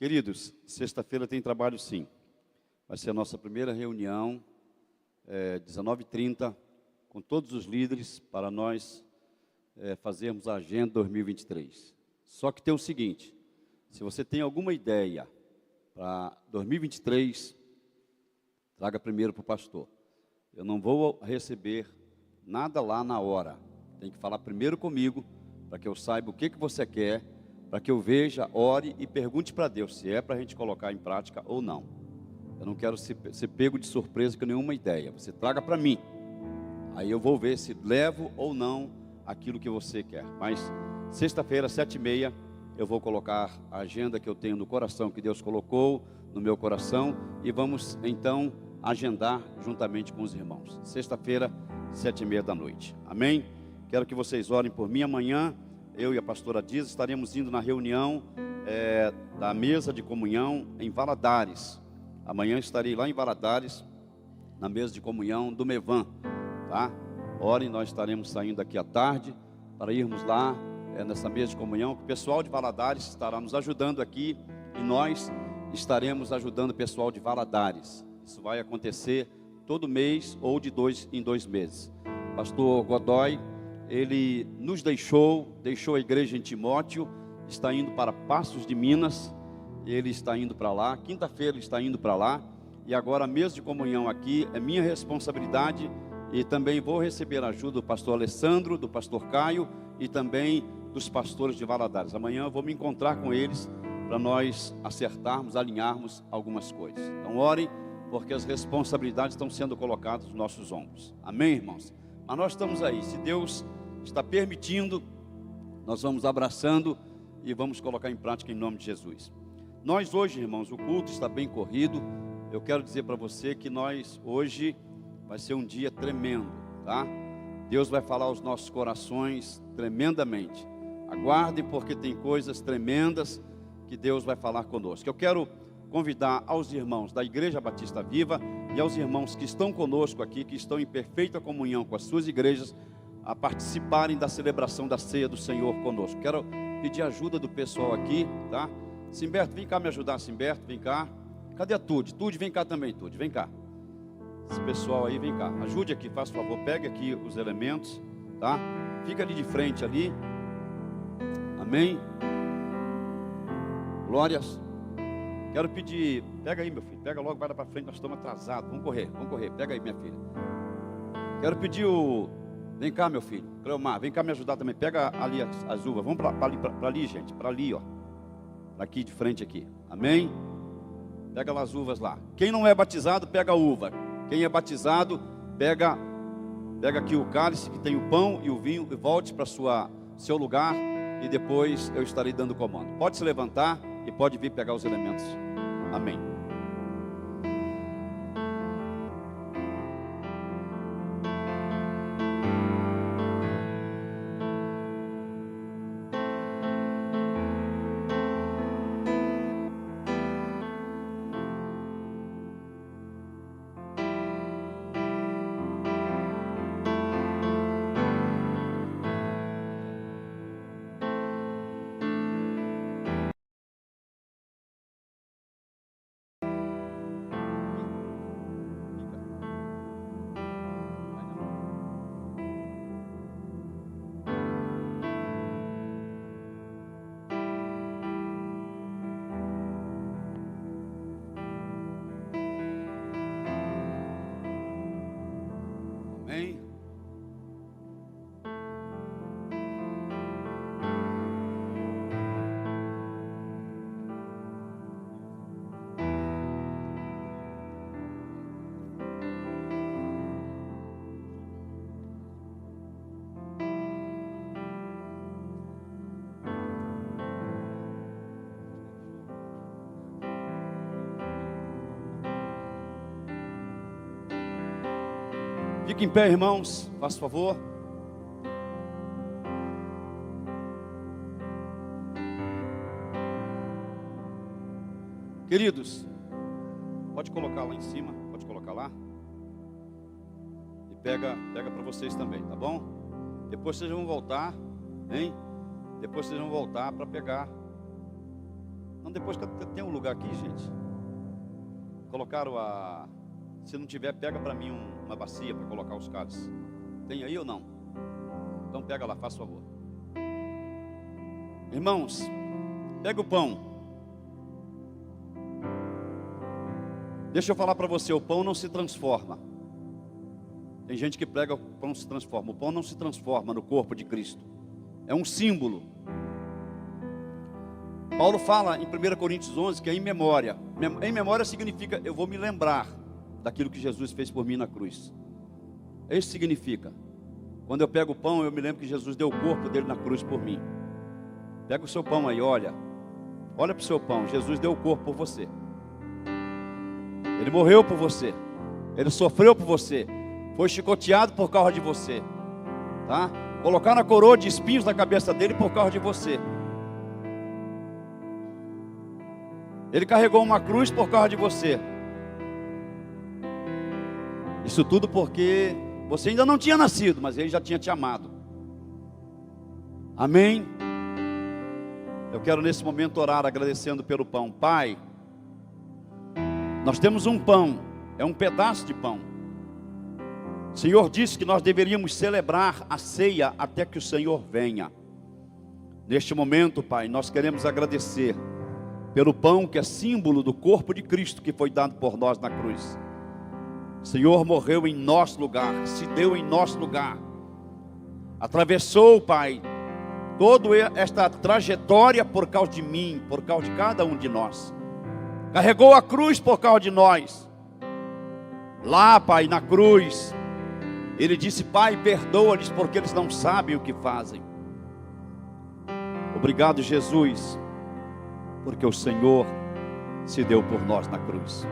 Queridos, sexta-feira tem trabalho sim. Vai ser a nossa primeira reunião, 19h30, com todos os líderes, para nós fazermos a Agenda 2023. Só que tem o seguinte, se você tem alguma ideia para 2023, traga primeiro para o pastor. Eu não vou receber nada lá na hora. Tem que falar primeiro comigo, para que eu saiba o que você quer, para que eu veja, ore e pergunte para Deus se é para a gente colocar em prática ou não. Eu não quero ser pego de surpresa com nenhuma ideia. Você traga para mim. Aí eu vou ver se levo ou não aquilo que você quer. Mas sexta-feira, 7h30, eu vou colocar a agenda que eu tenho no coração, que Deus colocou no meu coração, e vamos então agendar juntamente com os irmãos. Sexta-feira, 7h30 da noite. Amém? Quero que vocês orem por mim. Amanhã, eu e a pastora Dias estaremos indo na reunião da mesa de comunhão em Valadares. Amanhã estarei lá em Valadares, na mesa de comunhão do Mevan, tá? Orem, nós estaremos saindo aqui à tarde para irmos lá nessa mesa de comunhão. O pessoal de Valadares estará nos ajudando aqui e nós estaremos ajudando o pessoal de Valadares. Isso vai acontecer todo mês ou de 2 em 2 meses. Pastor Godoy, ele nos deixou a igreja em Timóteo, está indo para Passos de Minas, ele está indo para lá, quinta-feira ele está indo para lá, e agora a mesa de comunhão aqui é minha responsabilidade, e também vou receber a ajuda do pastor Alessandro, do pastor Caio, e também dos pastores de Valadares. Amanhã eu vou me encontrar com eles, para nós acertarmos, alinharmos algumas coisas. Então orem, porque as responsabilidades estão sendo colocadas nos nossos ombros. Amém, irmãos? Mas nós estamos aí, se Deus está permitindo, nós vamos abraçando e vamos colocar em prática em nome de Jesus. Nós hoje, irmãos, o culto está bem corrido. Eu quero dizer para você que nós hoje vai ser um dia tremendo, tá? Deus vai falar aos nossos corações tremendamente. Aguardem, porque tem coisas tremendas que Deus vai falar conosco. Eu quero convidar aos irmãos da Igreja Batista Viva e aos irmãos que estão conosco aqui, que estão em perfeita comunhão com as suas igrejas, a participarem da celebração da ceia do Senhor conosco. Quero pedir ajuda do pessoal aqui, tá? Simberto, vem cá me ajudar, Simberto, vem cá. Cadê a Tude? Tude, vem cá também, Tude, vem cá. Esse pessoal aí, vem cá. Ajude aqui, faz favor, pegue aqui os elementos, tá? Fica ali de frente ali. Amém? Glórias. Quero pedir, pega aí, meu filho, pega logo, vai lá para frente, nós estamos atrasados. Vamos correr, pega aí, minha filha. Quero pedir vem cá, meu filho, Cleomar, vem cá me ajudar também. Pega ali as uvas, vamos para ali, gente, para ali, ó. Aqui de frente aqui, amém? Pega lá as uvas lá. Quem não é batizado, pega a uva. Quem é batizado, pega aqui o cálice que tem o pão e o vinho, e volte para seu lugar, e depois eu estarei dando comando. Pode se levantar e pode vir pegar os elementos. Amém. Amém? Fique em pé, irmãos, faça favor. Queridos, pode colocar lá em cima, pode colocar lá. E pega para vocês também, tá bom? Depois vocês vão voltar, hein? Depois vocês vão voltar para pegar. Não depois que tem um lugar aqui, gente. Colocaram a... Se não tiver, pega para mim uma bacia para colocar os cálices. Tem aí ou não? Então pega lá, faz favor. Irmãos, pega o pão. Deixa eu falar para você, o pão não se transforma. Tem gente que prega o pão se transforma. O pão não se transforma no corpo de Cristo. É um símbolo. Paulo fala em 1 Coríntios 11 que é em memória. Em memória significa eu vou me lembrar daquilo que Jesus fez por mim na cruz. Isso significa. Quando eu pego o pão, eu me lembro que Jesus deu o corpo dele na cruz por mim. Pega o seu pão aí, olha. Olha para o seu pão. Jesus deu o corpo por você. Ele morreu por você. Ele sofreu por você. Foi chicoteado por causa de você. Tá? Colocaram a coroa de espinhos na cabeça dele por causa de você. Ele carregou uma cruz por causa de você. Isso tudo porque você ainda não tinha nascido, mas ele já tinha te amado. Amém? Eu quero nesse momento orar agradecendo pelo pão. Pai, nós temos um pão, é um pedaço de pão. O Senhor disse que nós deveríamos celebrar a ceia até que o Senhor venha. Neste momento, Pai, nós queremos agradecer pelo pão que é símbolo do corpo de Cristo que foi dado por nós na cruz. O Senhor morreu em nosso lugar, se deu em nosso lugar. Atravessou, Pai, toda esta trajetória por causa de mim, por causa de cada um de nós. Carregou a cruz por causa de nós. Lá, Pai, na cruz, Ele disse: Pai, perdoa-lhes porque eles não sabem o que fazem. Obrigado, Jesus, porque o Senhor se deu por nós na cruz.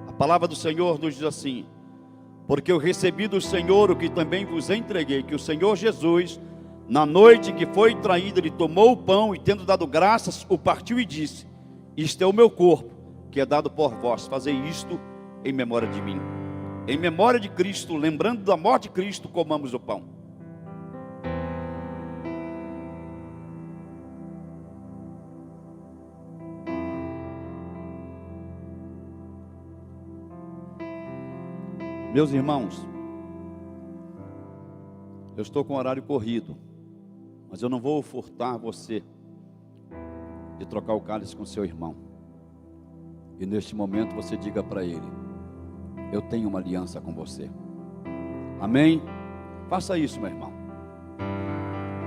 A palavra do Senhor nos diz assim: porque eu recebi do Senhor o que também vos entreguei, que o Senhor Jesus, na noite em que foi traído, Ele tomou o pão e, tendo dado graças, o partiu e disse: isto é o meu corpo, que é dado por vós, fazei isto em memória de mim. Em memória de Cristo, lembrando da morte de Cristo, comamos o pão. Meus irmãos, eu estou com o horário corrido, mas eu não vou furtar você de trocar o cálice com seu irmão. E neste momento você diga para ele: eu tenho uma aliança com você. Amém? Faça isso, meu irmão.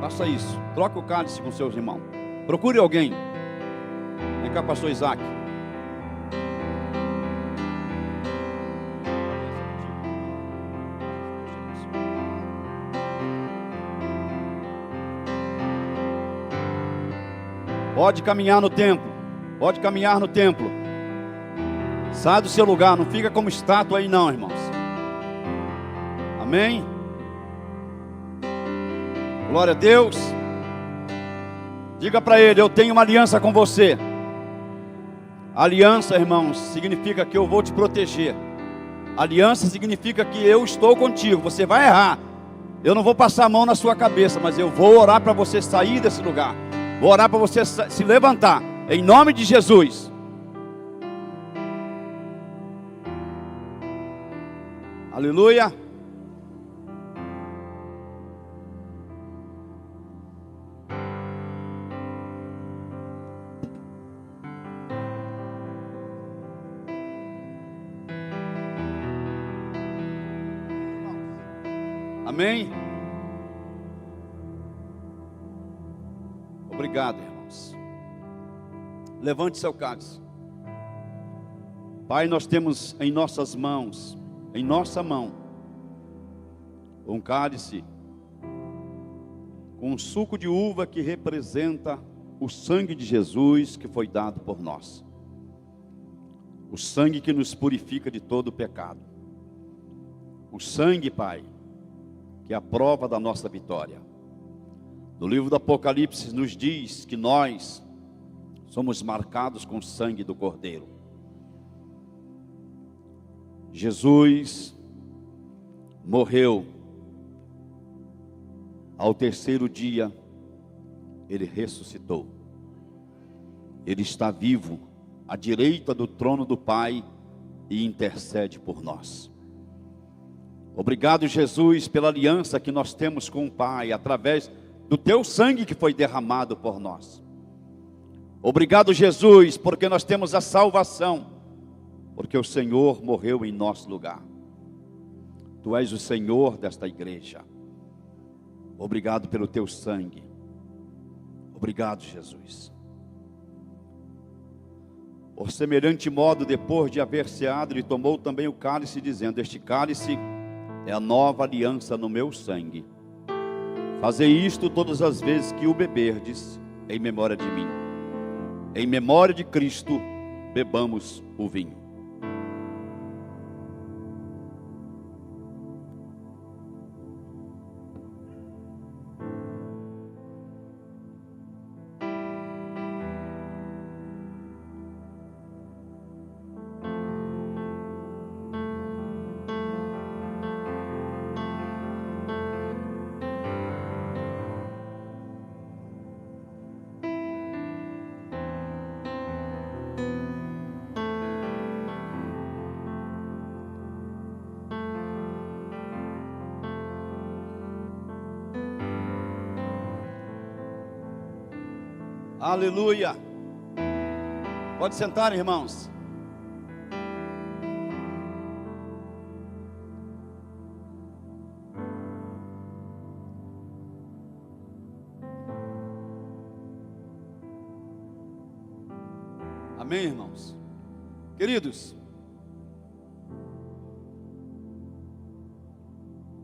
Faça isso. Troque o cálice com seus irmãos. Procure alguém. Vem cá, pastor Isaac. Pode caminhar no templo. Pode caminhar no templo. Sai do seu lugar. Não fica como estátua aí não, irmãos. Amém? Glória a Deus. Diga para ele: eu tenho uma aliança com você. Aliança, irmãos, significa que eu vou te proteger. Aliança significa que eu estou contigo. Você vai errar, eu não vou passar a mão na sua cabeça, mas eu vou orar para você sair desse lugar. Vou orar para você se levantar, em nome de Jesus. Aleluia. Amém? Obrigado, irmãos. Levante seu cálice. Pai, nós temos em nossas mãos, em nossa mão, um cálice com um suco de uva que representa o sangue de Jesus que foi dado por nós. O sangue que nos purifica de todo o pecado. O sangue, Pai, que é a prova da nossa vitória. No livro do Apocalipse nos diz que nós somos marcados com o sangue do Cordeiro. Jesus morreu. Ao terceiro dia, Ele ressuscitou. Ele está vivo, à direita do trono do Pai, e intercede por nós. Obrigado, Jesus, pela aliança que nós temos com o Pai, através do teu sangue que foi derramado por nós. Obrigado, Jesus, porque nós temos a salvação, porque o Senhor morreu em nosso lugar. Tu és o Senhor desta igreja. Obrigado pelo teu sangue. Obrigado, Jesus. Por semelhante modo, depois de haver ceado, ele tomou também o cálice, dizendo: este cálice é a nova aliança no meu sangue. Fazei isto todas as vezes que o beberdes, em memória de mim. Em memória de Cristo, bebamos o vinho. Aleluia. Pode sentar, irmãos. Amém, irmãos? Queridos,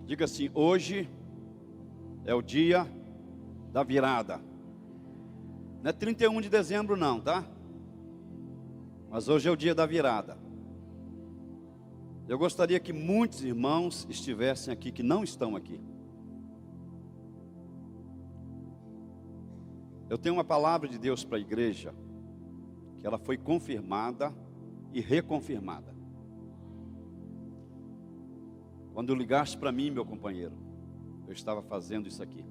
diga assim: hoje é o dia da virada. Não é 31 de dezembro não, tá? Mas hoje é o dia da virada. Eu gostaria que muitos irmãos estivessem aqui, que não estão aqui. Eu tenho uma palavra de Deus para a igreja, que ela foi confirmada e reconfirmada. Quando ligaste para mim, meu companheiro, eu estava fazendo isso aqui.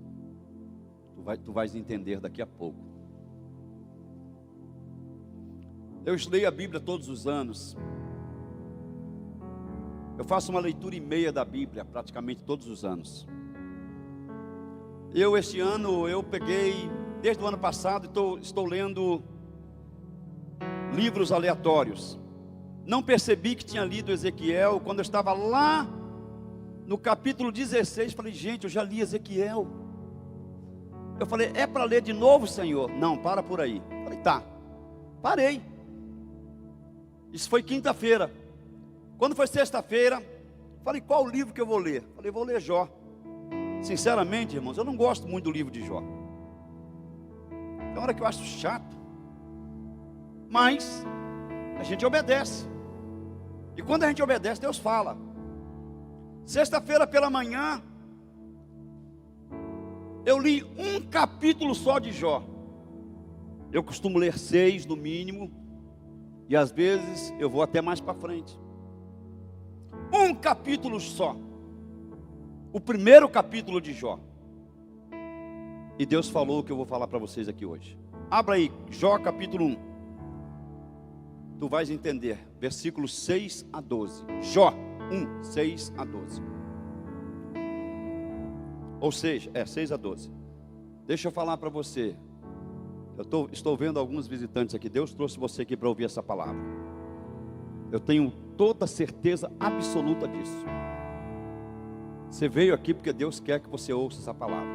Tu vais entender daqui a pouco. Eu leio a Bíblia todos os anos. Eu faço uma leitura e meia da Bíblia praticamente todos os anos. Este ano, eu peguei, desde o ano passado, estou lendo livros aleatórios. Não percebi que tinha lido Ezequiel. Quando eu estava lá no capítulo 16, falei: gente, eu já li Ezequiel. Eu falei: é para ler de novo, Senhor? Não, para por aí. Falei: tá, parei. Isso foi quinta-feira. Quando foi sexta-feira, falei: qual o livro que eu vou ler? Falei: vou ler Jó. Sinceramente, irmãos, eu não gosto muito do livro de Jó. Tem uma hora que eu acho chato, mas a gente obedece. E quando a gente obedece, Deus fala. Sexta-feira pela manhã, eu li um capítulo só de Jó. Eu costumo ler 6 no mínimo, e às vezes eu vou até mais para frente. Um capítulo só. O primeiro capítulo de Jó. E Deus falou o que eu vou falar para vocês aqui hoje. Abra aí, Jó capítulo 1. Tu vais entender, versículos 6 a 12. Jó 1, 6 a 12. Ou seja, 6 a 12. Deixa eu falar para você. Estou vendo alguns visitantes aqui. Deus trouxe você aqui para ouvir essa palavra. Eu tenho toda certeza absoluta disso. Você veio aqui porque Deus quer que você ouça essa palavra.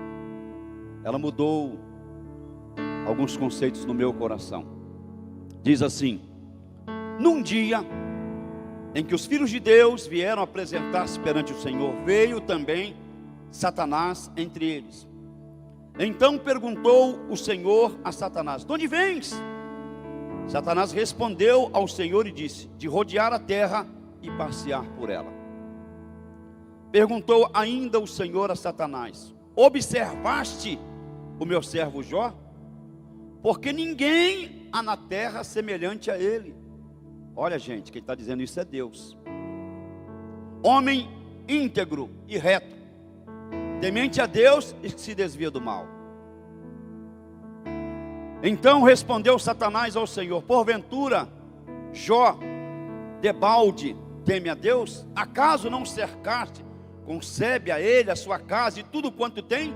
Ela mudou alguns conceitos no meu coração. Diz assim: num dia em que os filhos de Deus vieram apresentar-se perante o Senhor, veio também Satanás entre eles. Então perguntou o Senhor a Satanás: de onde vens? Satanás respondeu ao Senhor e disse: de rodear a terra e passear por ela. Perguntou ainda o Senhor a Satanás: observaste o meu servo Jó? Porque ninguém há na terra semelhante a ele. Olha, gente, quem está dizendo isso é Deus. Homem íntegro e reto, temente a Deus e que se desvia do mal. Então respondeu Satanás ao Senhor: porventura Jó debalde teme a Deus? Acaso não cercaste, concebe a ele, a sua casa e tudo quanto tem?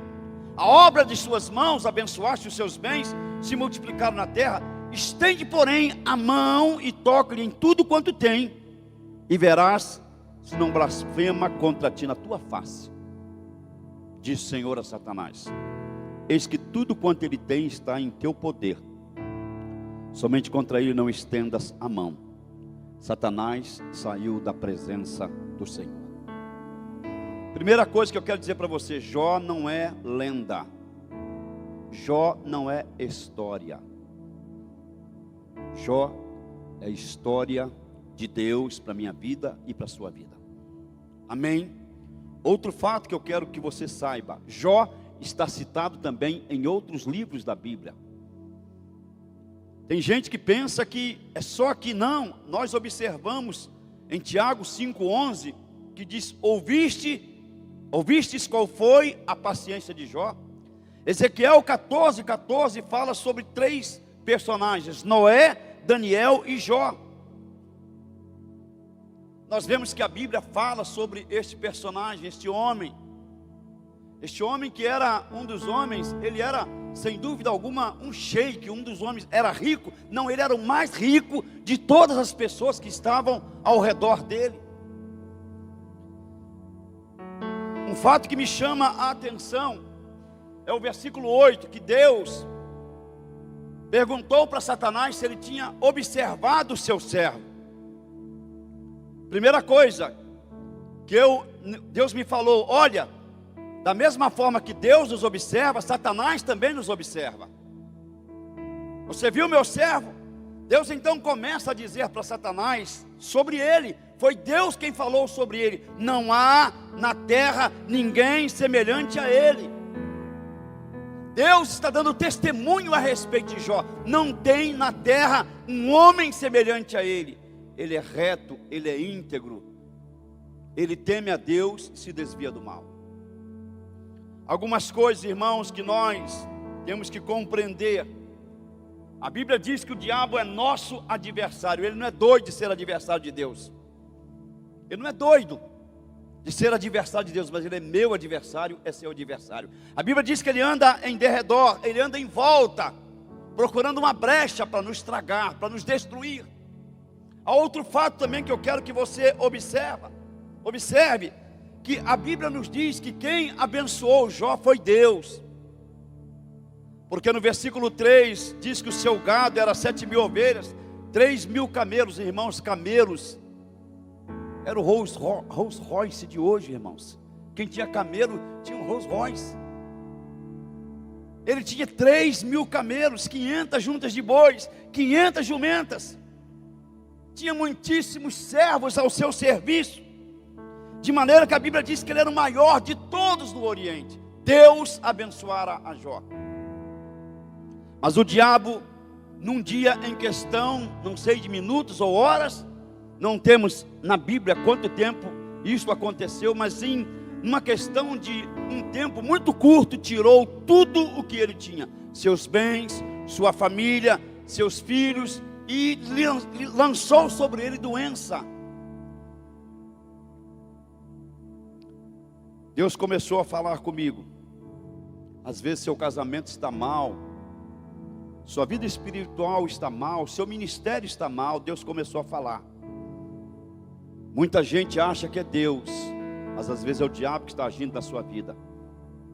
A obra de suas mãos abençoaste, os seus bens se multiplicaram na terra. Estende, porém, a mão e toca-lhe em tudo quanto tem, e verás se não blasfema contra ti na tua face. Diz o Senhor a Satanás: eis que tudo quanto ele tem está em teu poder, somente contra ele não estendas a mão. Satanás saiu da presença do Senhor. Primeira coisa que eu quero dizer para você: Jó não é lenda, Jó não é história. Jó é história de Deus para a minha vida e para a sua vida. Amém? Outro fato que eu quero que você saiba: Jó está citado também em outros livros da Bíblia. Tem gente que pensa que é só que não. Nós observamos em Tiago 5,11 que diz: ouvistes qual foi a paciência de Jó? Ezequiel 14,14 fala sobre 3 personagens: Noé, Daniel e Jó. Nós vemos que a Bíblia fala sobre este personagem, este homem que era um dos homens. Ele era, sem dúvida alguma, um sheik, um dos homens. Era rico? Não, ele era o mais rico de todas as pessoas que estavam ao redor dele. Um fato que me chama a atenção é o versículo 8, que Deus perguntou para Satanás se ele tinha observado o seu servo. Primeira coisa que Deus me falou: olha, da mesma forma que Deus nos observa, Satanás também nos observa. Você viu meu servo? Deus então começa a dizer para Satanás sobre ele. Foi Deus quem falou sobre ele: não há na terra ninguém semelhante a ele. Deus está dando testemunho a respeito de Jó. Não tem na terra um homem semelhante a ele. Ele é reto, ele é íntegro, ele teme a Deus e se desvia do mal. Algumas coisas, irmãos, que nós temos que compreender. A Bíblia diz que o diabo é nosso adversário. Ele não é doido de ser adversário de Deus. Ele não é doido de ser adversário de Deus, mas ele é meu adversário, é seu adversário. A Bíblia diz que ele anda em derredor, ele anda em volta, procurando uma brecha para nos tragar, para nos destruir. Há outro fato também que eu quero que você observe, que a Bíblia nos diz que quem abençoou Jó foi Deus. Porque no versículo 3 diz que o seu gado era 7.000 ovelhas, 3.000 camelos. Irmãos, camelos era o Rolls Royce de hoje, irmãos. Quem tinha camelo tinha um Rolls Royce. Ele tinha 3.000 camelos, 500 juntas de bois, 500 jumentas. Tinha muitíssimos servos ao seu serviço, de maneira que a Bíblia diz que ele era o maior de todos no Oriente. Deus abençoara a Jó. Mas o diabo, num dia em questão, não sei de minutos ou horas, não temos na Bíblia quanto tempo isso aconteceu, mas em uma questão de um tempo muito curto, tirou tudo o que ele tinha: seus bens, sua família, seus filhos, e lançou sobre ele doença. Deus começou a falar comigo: às vezes seu casamento está mal, sua vida espiritual está mal, seu ministério está mal. Deus começou a falar. Muita gente acha que é Deus, mas às vezes é o diabo que está agindo na sua vida,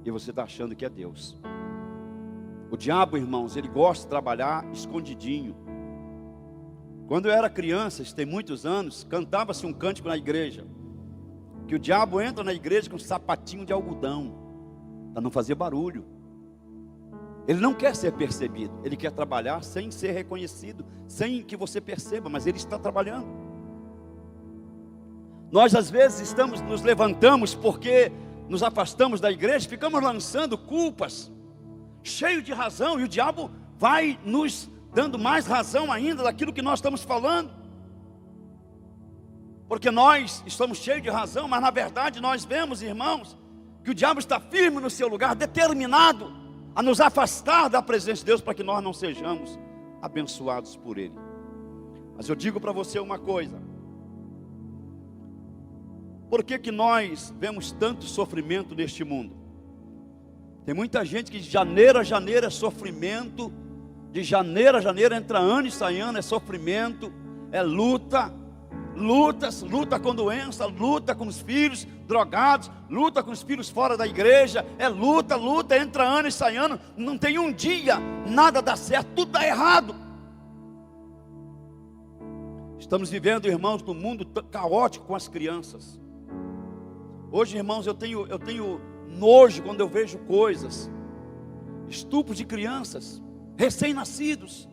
e você está achando que é Deus. O diabo, irmãos, ele gosta de trabalhar escondidinho. Quando eu era criança, isso tem muitos anos, cantava-se um cântico na igreja, que o diabo entra na igreja com um sapatinho de algodão, para não fazer barulho. Ele não quer ser percebido, ele quer trabalhar sem ser reconhecido, sem que você perceba, mas ele está trabalhando. Nós às vezes nos levantamos porque nos afastamos da igreja, ficamos lançando culpas, cheio de razão, e o diabo vai nos dando mais razão ainda daquilo que nós estamos falando, porque nós estamos cheios de razão, mas na verdade nós vemos, irmãos, que o diabo está firme no seu lugar, determinado a nos afastar da presença de Deus, para que nós não sejamos abençoados por Ele. Mas eu digo para você uma coisa: por que que nós vemos tanto sofrimento neste mundo? Tem muita gente que de janeiro a janeiro é sofrimento, de janeiro a janeiro entra ano e sai ano, é sofrimento, é luta, luta com doença, luta com os filhos drogados, luta com os filhos fora da igreja, é luta, entra ano e sai ano, não tem um dia, nada dá certo, tudo dá errado. Estamos vivendo, irmãos, num mundo caótico com as crianças. Hoje, irmãos, eu tenho nojo quando eu vejo coisas, estupro de crianças, recém-nascidos.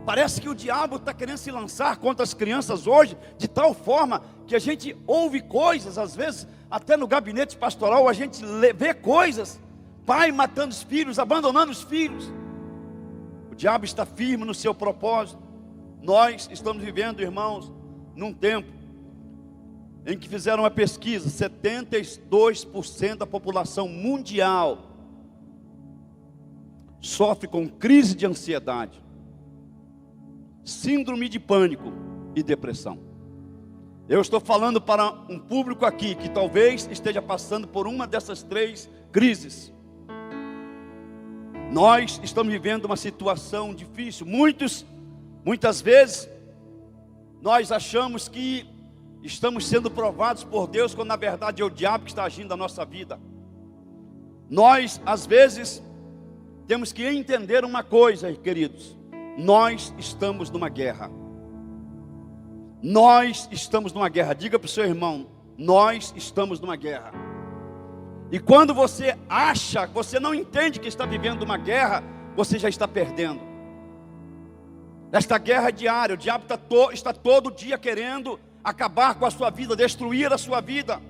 Parece que o diabo está querendo se lançar contra as crianças hoje, de tal forma que a gente ouve coisas, às vezes até no gabinete pastoral a gente vê coisas, pai matando os filhos, abandonando os filhos. O diabo está firme no seu propósito. Nós estamos vivendo, irmãos, num tempo em que fizeram uma pesquisa, 72% da população mundial sofre com crise de ansiedade, síndrome de pânico e depressão. Eu estou falando para um público aqui que talvez esteja passando por uma dessas três crises. Nós estamos vivendo uma situação difícil. Muitas vezes nós achamos que estamos sendo provados por Deus, quando na verdade é o diabo que está agindo na nossa vida. Nós, às vezes, temos que entender uma coisa, queridos: nós estamos numa guerra. Nós estamos numa guerra. Diga para o seu irmão: nós estamos numa guerra. E quando você acha, você não entende que está vivendo uma guerra, você já está perdendo. Esta guerra é diária. O diabo está todo dia querendo acabar com a sua vida, destruir a sua vida.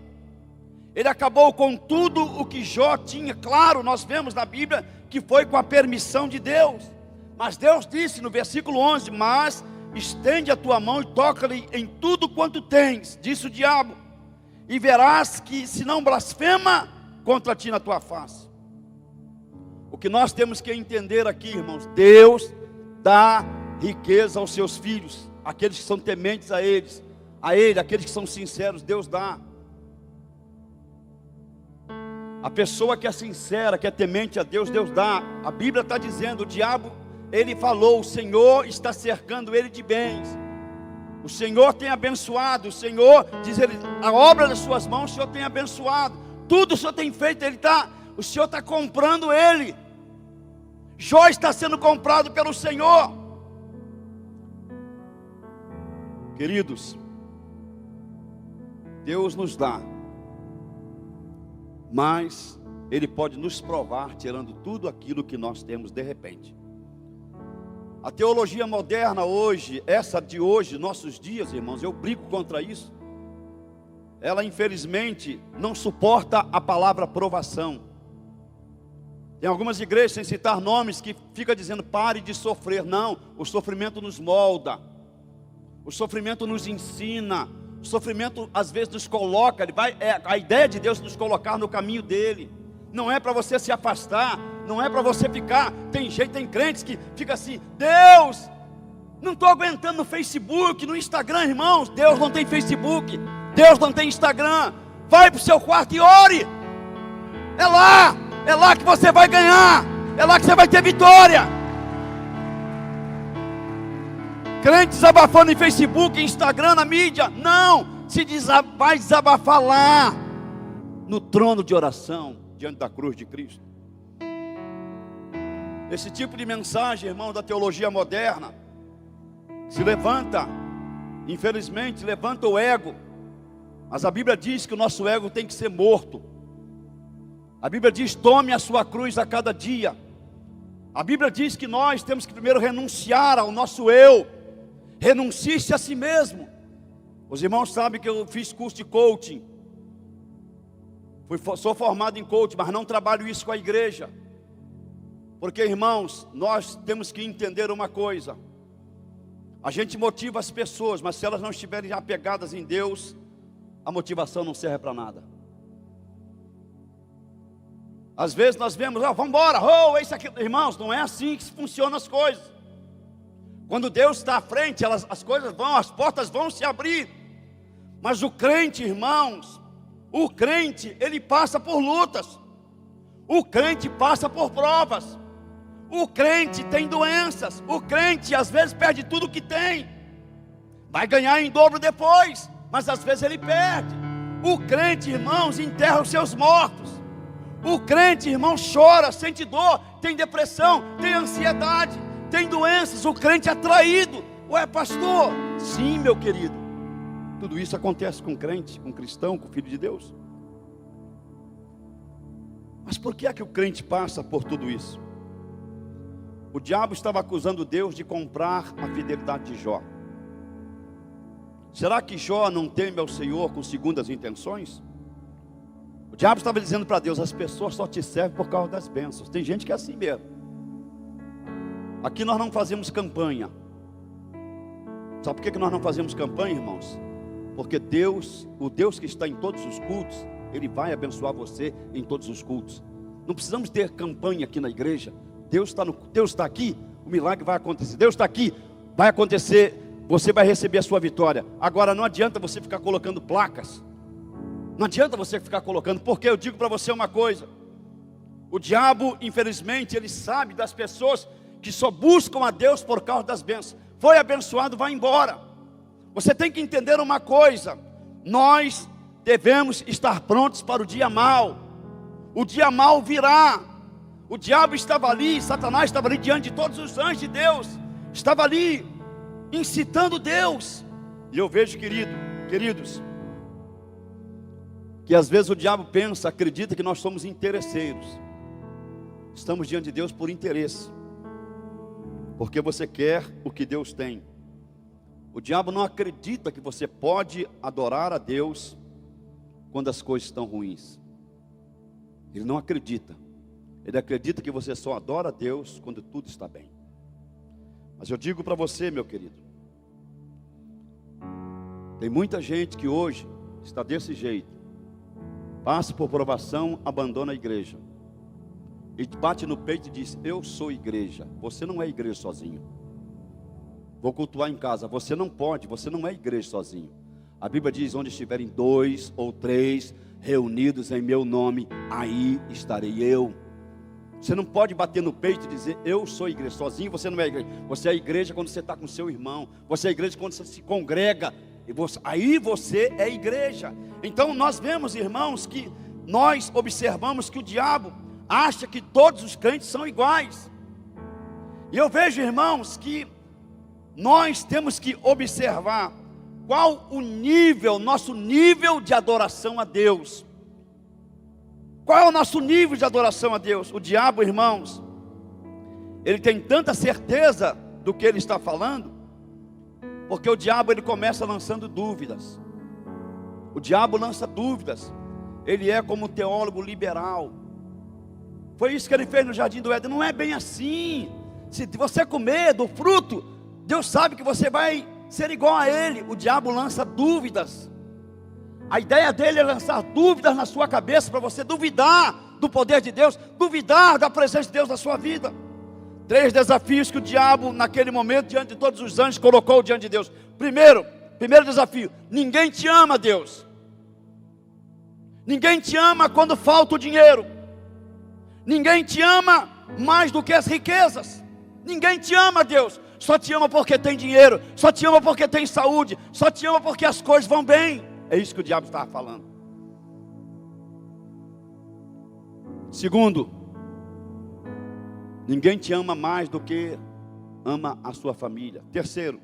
Ele acabou com tudo o que Jó tinha. Claro, nós vemos na Bíblia que foi com a permissão de Deus. Mas Deus disse no versículo 11: mas estende a tua mão e toca-lhe em tudo quanto tens, disse o diabo, e verás que se não blasfema contra ti na tua face. O que nós temos que entender aqui, irmãos: Deus dá riqueza aos seus filhos, aqueles que são tementes a Ele, aqueles que são sinceros, Deus dá. A pessoa que é sincera, que é temente a Deus, Deus dá. A Bíblia está dizendo: o diabo, ele falou, o Senhor está cercando ele de bens. O Senhor tem abençoado. O Senhor, diz ele, a obra das suas mãos o Senhor tem abençoado. Tudo o Senhor tem feito, o Senhor está comprando ele. Jó está sendo comprado pelo Senhor. Queridos, Deus nos dá, mas Ele pode nos provar tirando tudo aquilo que nós temos de repente. A teologia moderna hoje, essa de hoje, nossos dias, irmãos, eu brigo contra isso. Ela infelizmente não suporta a palavra provação. Tem algumas igrejas, sem citar nomes, que fica dizendo: pare de sofrer. Não, o sofrimento nos molda, o sofrimento nos ensina, o sofrimento às vezes nos coloca. A ideia de Deus nos colocar no caminho dele. Não é para você se afastar, não é para você ficar. Tem crentes que fica assim: Deus, não estou aguentando no Facebook, no Instagram. Irmãos, Deus não tem Facebook, Deus não tem Instagram. Vai para o seu quarto e ore. É lá que você vai ganhar, é lá que você vai ter vitória. Crente desabafando em Facebook, Instagram, na mídia. Não, vai desabafar lá, no trono de oração, diante da cruz de Cristo. Esse tipo de mensagem, irmão, da teologia moderna, se levanta, infelizmente, levanta o ego. Mas a Bíblia diz que o nosso ego tem que ser morto. A Bíblia diz: tome a sua cruz a cada dia. A Bíblia diz que nós temos que primeiro renunciar ao nosso eu. Renuncie-se a si mesmo. Os irmãos sabem que eu fiz curso de coaching. Sou formado em coaching, mas não trabalho isso com a igreja. Porque, irmãos, nós temos que entender uma coisa: a gente motiva as pessoas, mas se elas não estiverem apegadas em Deus, a motivação não serve para nada. Às vezes nós vemos, vamos embora, isso aqui. Irmãos, não é assim que funcionam as coisas. Quando Deus está à frente, as coisas vão, as portas vão se abrir. Mas o crente, irmãos, o crente, ele passa por lutas. O crente passa por provas. O crente tem doenças. O crente às vezes perde tudo que tem. Vai ganhar em dobro depois, mas às vezes ele perde. O crente, irmãos, enterra os seus mortos. O crente, irmão, chora, sente dor, tem depressão, tem ansiedade, tem doenças. O crente é traído. Ué, pastor? Sim, meu querido. Tudo isso acontece com crente, com cristão, com filho de Deus. Mas por que é que o crente passa por tudo isso? O diabo estava acusando Deus de comprar a fidelidade de Jó. Será que Jó não teme ao Senhor com segundas intenções? O diabo estava dizendo para Deus: as pessoas só te servem por causa das bênçãos. Tem gente que é assim mesmo. Aqui nós não fazemos campanha. Sabe por que nós não fazemos campanha, irmãos? Porque Deus, o Deus que está em todos os cultos, Ele vai abençoar você em todos os cultos. Não precisamos ter campanha aqui na igreja. Deus está aqui, o milagre vai acontecer. Deus está aqui, vai acontecer. Você vai receber a sua vitória. Agora não adianta você ficar colocando placas. Não adianta você ficar colocando. Porque eu digo para você uma coisa: o diabo, infelizmente, ele sabe das pessoas que só buscam a Deus por causa das bênçãos. Foi abençoado, vai embora. Você tem que entender uma coisa: nós devemos estar prontos para o dia mau. O dia mau virá. O diabo estava ali, Satanás estava ali diante de todos os anjos de Deus, estava ali incitando Deus. E eu vejo, queridos, que às vezes o diabo pensa, acredita que nós somos interesseiros. Estamos diante de Deus por interesse, porque você quer o que Deus tem. O diabo não acredita que você pode adorar a Deus quando as coisas estão ruins. Ele não acredita. Ele acredita que você só adora a Deus quando tudo está bem. Mas eu digo para você, meu querido, tem muita gente que hoje está desse jeito. Passa por provação, abandona a igreja e bate no peito e diz: eu sou igreja. Você não é igreja sozinho. Vou cultuar em casa. Você não pode, você não é igreja sozinho. A Bíblia diz: onde estiverem 2 ou 3 reunidos em meu nome, aí estarei eu. Você não pode bater no peito e dizer: eu sou igreja. Sozinho você não é igreja. Você é igreja quando você está com seu irmão. Você é igreja quando você se congrega. Aí você é igreja. Então nós vemos, irmãos, que nós observamos que o diabo acha que todos os crentes são iguais. E eu vejo, irmãos, que nós temos que observar qual o nível, nosso nível de adoração a Deus. Qual é o nosso nível de adoração a Deus? O diabo, irmãos, ele tem tanta certeza do que ele está falando, porque o diabo ele começa lançando dúvidas. O diabo lança dúvidas. Ele é como um teólogo liberal. Foi isso que ele fez no jardim do Éden. Não é bem assim. Se você comer do fruto, Deus sabe que você vai ser igual a ele. O diabo lança dúvidas. A ideia dele é lançar dúvidas na sua cabeça, para você duvidar do poder de Deus, duvidar da presença de Deus na sua vida. 3 desafios que o diabo, naquele momento, diante de todos os anjos, colocou diante de Deus. Primeiro desafio: ninguém te ama, Deus. Ninguém te ama quando falta o dinheiro. Ninguém te ama mais do que as riquezas. Ninguém te ama, Deus. Só te ama porque tem dinheiro, só te ama porque tem saúde, só te ama porque as coisas vão bem. É isso que o diabo estava falando. Segundo, ninguém te ama mais do que ama a sua família. Terceiro,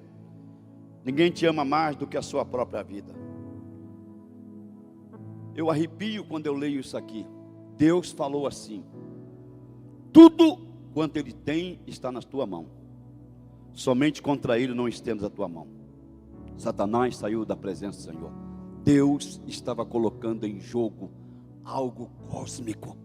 ninguém te ama mais do que a sua própria vida. Eu arrepio quando eu leio isso aqui. Deus falou assim: tudo quanto Ele tem está na tua mão, somente contra Ele não estendas a tua mão. Satanás saiu da presença do Senhor. Deus estava colocando em jogo algo cósmico.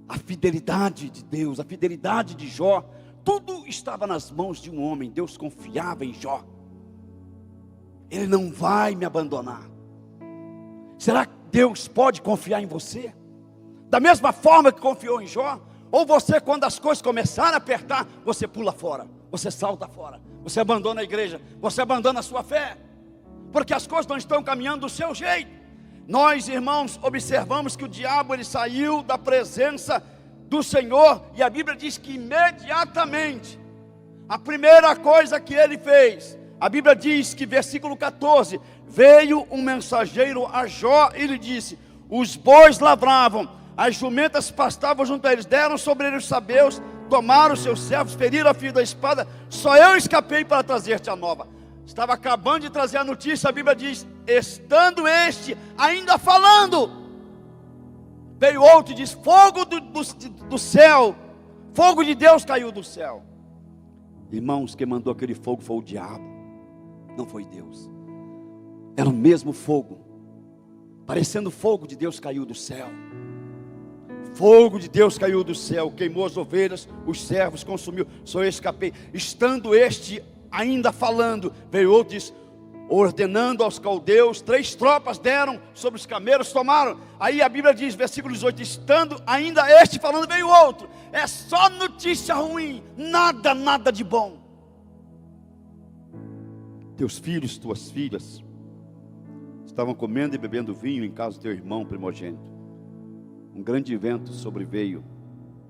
A fidelidade de Deus, a fidelidade de Jó, tudo estava nas mãos de um homem. Deus confiava em Jó. Ele não vai me abandonar. Será que Deus pode confiar em você? Da mesma forma que confiou em Jó? Ou você, quando as coisas começarem a apertar, você pula fora, você salta fora, você abandona a igreja, você abandona a sua fé, porque as coisas não estão caminhando do seu jeito. Nós, irmãos, observamos que o diabo, ele saiu da presença do Senhor, e a Bíblia diz que imediatamente, a primeira coisa que ele fez, a Bíblia diz que, versículo 14, veio um mensageiro a Jó e lhe disse: os bois lavravam, as jumentas pastavam junto a eles, deram sobre eles os sabeus, tomaram os seus servos, feriram a fio da espada, só eu escapei para trazer-te a nova. Estava acabando de trazer a notícia, a Bíblia diz, estando este ainda falando, veio outro e diz: fogo do céu, fogo de Deus caiu do céu. Irmãos, quem mandou aquele fogo foi o diabo, não foi Deus. Era o mesmo fogo, parecendo fogo de Deus caiu do céu. Fogo de Deus caiu do céu, queimou as ovelhas, os servos, consumiu, só eu escapei. Estando este ainda falando, veio outro e disse, ordenando aos caldeus, 3 tropas deram sobre os camelos, tomaram. Aí a Bíblia diz, versículo 18, estando ainda este falando, veio outro. É só notícia ruim, nada de bom. Teus filhos, tuas filhas estavam comendo e bebendo vinho em casa do teu irmão primogênito. Um grande vento sobreveio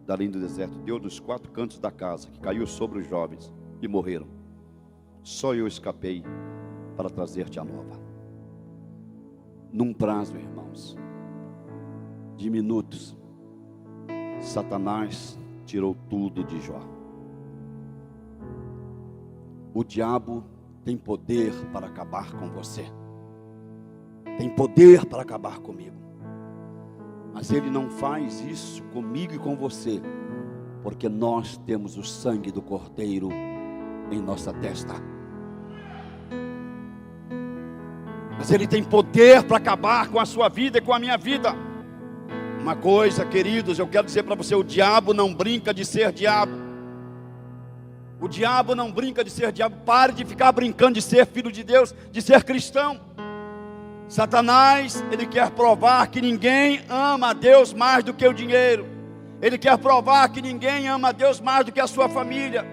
dali do deserto, deu dos 4 cantos da casa, que caiu sobre os jovens e morreram. Só eu escapei para trazer-te a nova. Num prazo, irmãos, de minutos, Satanás tirou tudo de Jó. O diabo tem poder para acabar com você, tem poder para acabar comigo, mas ele não faz isso comigo e com você, porque nós temos o sangue do Cordeiro em nossa testa. Mas ele tem poder para acabar com a sua vida e com a minha vida. Uma coisa, queridos, eu quero dizer para você: o diabo não brinca de ser diabo. O diabo não brinca de ser diabo. Pare de ficar brincando de ser filho de Deus, de ser cristão. Satanás, ele quer provar que ninguém ama a Deus mais do que o dinheiro. Ele quer provar que ninguém ama a Deus mais do que a sua família.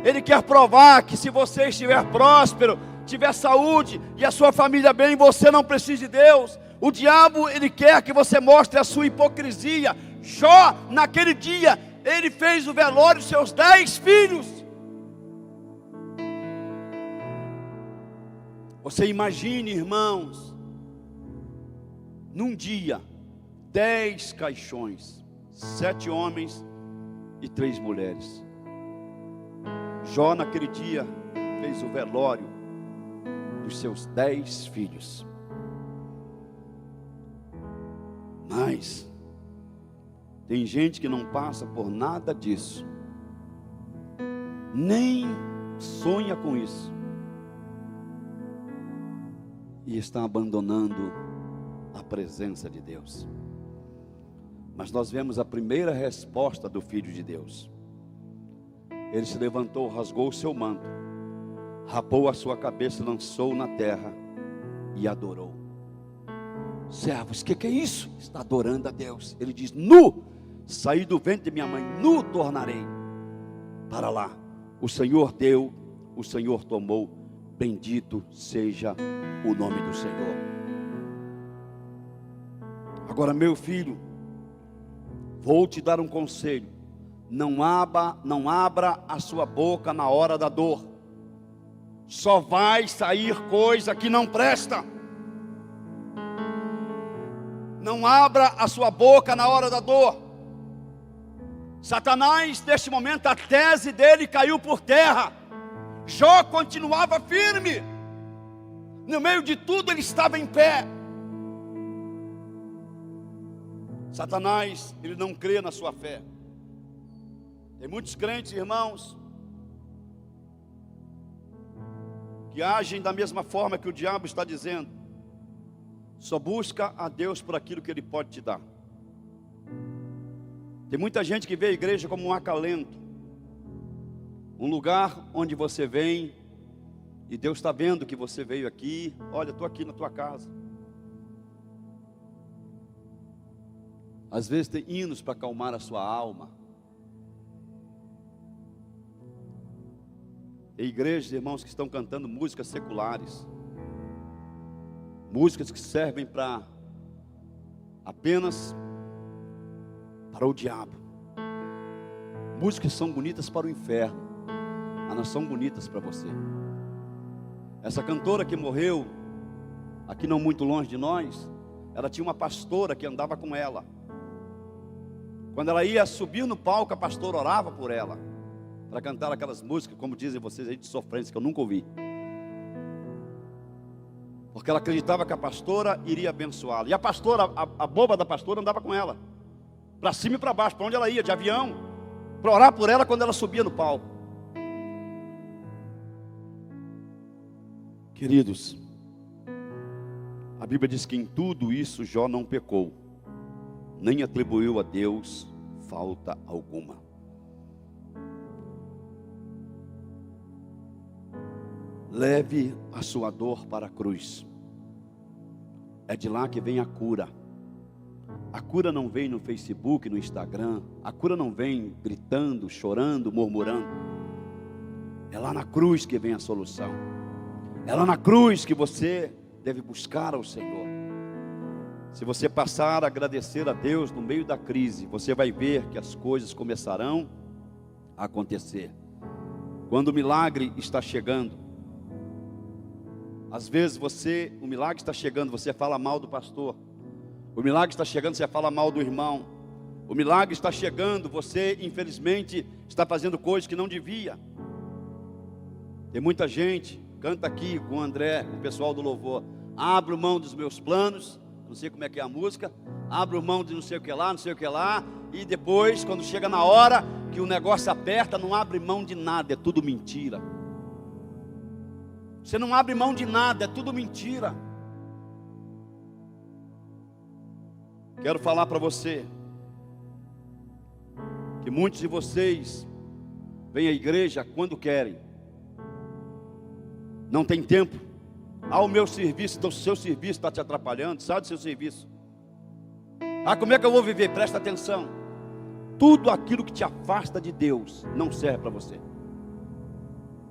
Ele quer provar que se você estiver próspero, tiver saúde e a sua família bem, você não precisa de Deus. O diabo, ele quer que você mostre a sua hipocrisia. Jó, naquele dia, ele fez o velório dos seus 10 filhos. Você imagine, irmãos, num dia, 10 caixões, 7 homens e 3 mulheres. Jó naquele dia fez o velório dos seus 10 filhos. Mas tem gente que não passa por nada disso, nem sonha com isso, e está abandonando a presença de Deus. Mas nós vemos a primeira resposta do Filho de Deus. Ele se levantou, rasgou o seu manto, rapou a sua cabeça, lançou na terra e adorou. Servos, o que é isso? Está adorando a Deus. Ele diz: nu, saí do ventre de minha mãe, nu tornarei. Para lá, o Senhor deu, o Senhor tomou, bendito seja o nome do Senhor. Agora, meu filho, vou te dar um conselho: não abra a sua boca na hora da dor. Só vai sair coisa que não presta. Não abra a sua boca na hora da dor. Satanás, neste momento, a tese dele caiu por terra. Jó continuava firme. No meio de tudo, ele estava em pé. Satanás, ele não crê na sua fé. Tem muitos crentes, irmãos, que agem da mesma forma que o diabo está dizendo. Só busca a Deus por aquilo que Ele pode te dar. Tem muita gente que vê a igreja como um acalento, um lugar onde você vem e Deus está vendo que você veio aqui. Olha, estou aqui na tua casa. Às vezes tem hinos para acalmar a sua alma. Tem igrejas, irmãos, que estão cantando músicas seculares. Músicas que servem apenas para o diabo. Músicas que são bonitas para o inferno, mas não são bonitas para você. Essa cantora que morreu, aqui não muito longe de nós, ela tinha uma pastora que andava com ela. Quando ela ia subir no palco, a pastora orava por ela, para cantar aquelas músicas, como dizem vocês aí, de sofrência, que eu nunca ouvi. Porque ela acreditava que a pastora iria abençoá-la. E a pastora, a boba da pastora andava com ela, para cima e para baixo, para onde ela ia, de avião, para orar por ela quando ela subia no palco. Queridos, a Bíblia diz que em tudo isso Jó não pecou, nem atribuiu a Deus falta alguma. Leve a sua dor para a cruz. É de lá que vem a cura. A cura não vem no Facebook, no Instagram. A cura não vem gritando, chorando, murmurando. É lá na cruz que vem a solução. É lá na cruz que você deve buscar ao Senhor. Se você passar a agradecer a Deus no meio da crise, você vai ver que as coisas começarão a acontecer. Quando o milagre está chegando, às vezes o milagre está chegando, você fala mal do pastor. O milagre está chegando, você fala mal do irmão. O milagre está chegando, você infelizmente está fazendo coisas que não devia. Tem muita gente, canta aqui com o André, o pessoal do louvor. Abro mão dos meus planos, não sei como é que é a música. Abro mão de não sei o que lá, não sei o que lá. E depois, quando chega na hora que o negócio aperta, não abre mão de nada, é tudo mentira. Você não abre mão de nada, é tudo mentira. Quero falar para você que muitos de vocês vêm à igreja quando querem, não tem tempo. O meu serviço, então o seu serviço está te atrapalhando, sai do seu serviço. Como é que eu vou viver? Presta atenção. Tudo aquilo que te afasta de Deus não serve para você.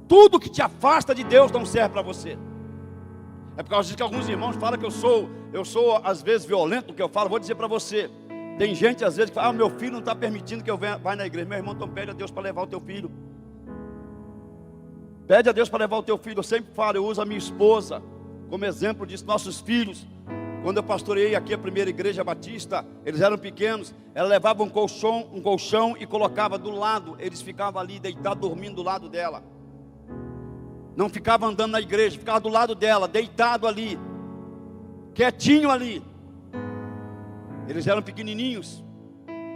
Tudo que te afasta de Deus não serve para você. É por causa disso que alguns irmãos falam que eu sou às vezes violento no que eu falo. Vou dizer para você, tem gente às vezes que fala, meu filho não está permitindo que eu vá na igreja. Meu irmão, então pede a Deus para levar o teu filho. Pede a Deus para levar o teu filho. Eu sempre falo, eu uso a minha esposa como exemplo disso, nossos filhos. Quando eu pastoreei aqui a primeira igreja batista, eles eram pequenos, ela levava um colchão e colocava do lado, eles ficavam ali deitados, dormindo do lado dela. Não ficava andando na igreja, ficava do lado dela, deitado ali, quietinho ali. Eles eram pequenininhos,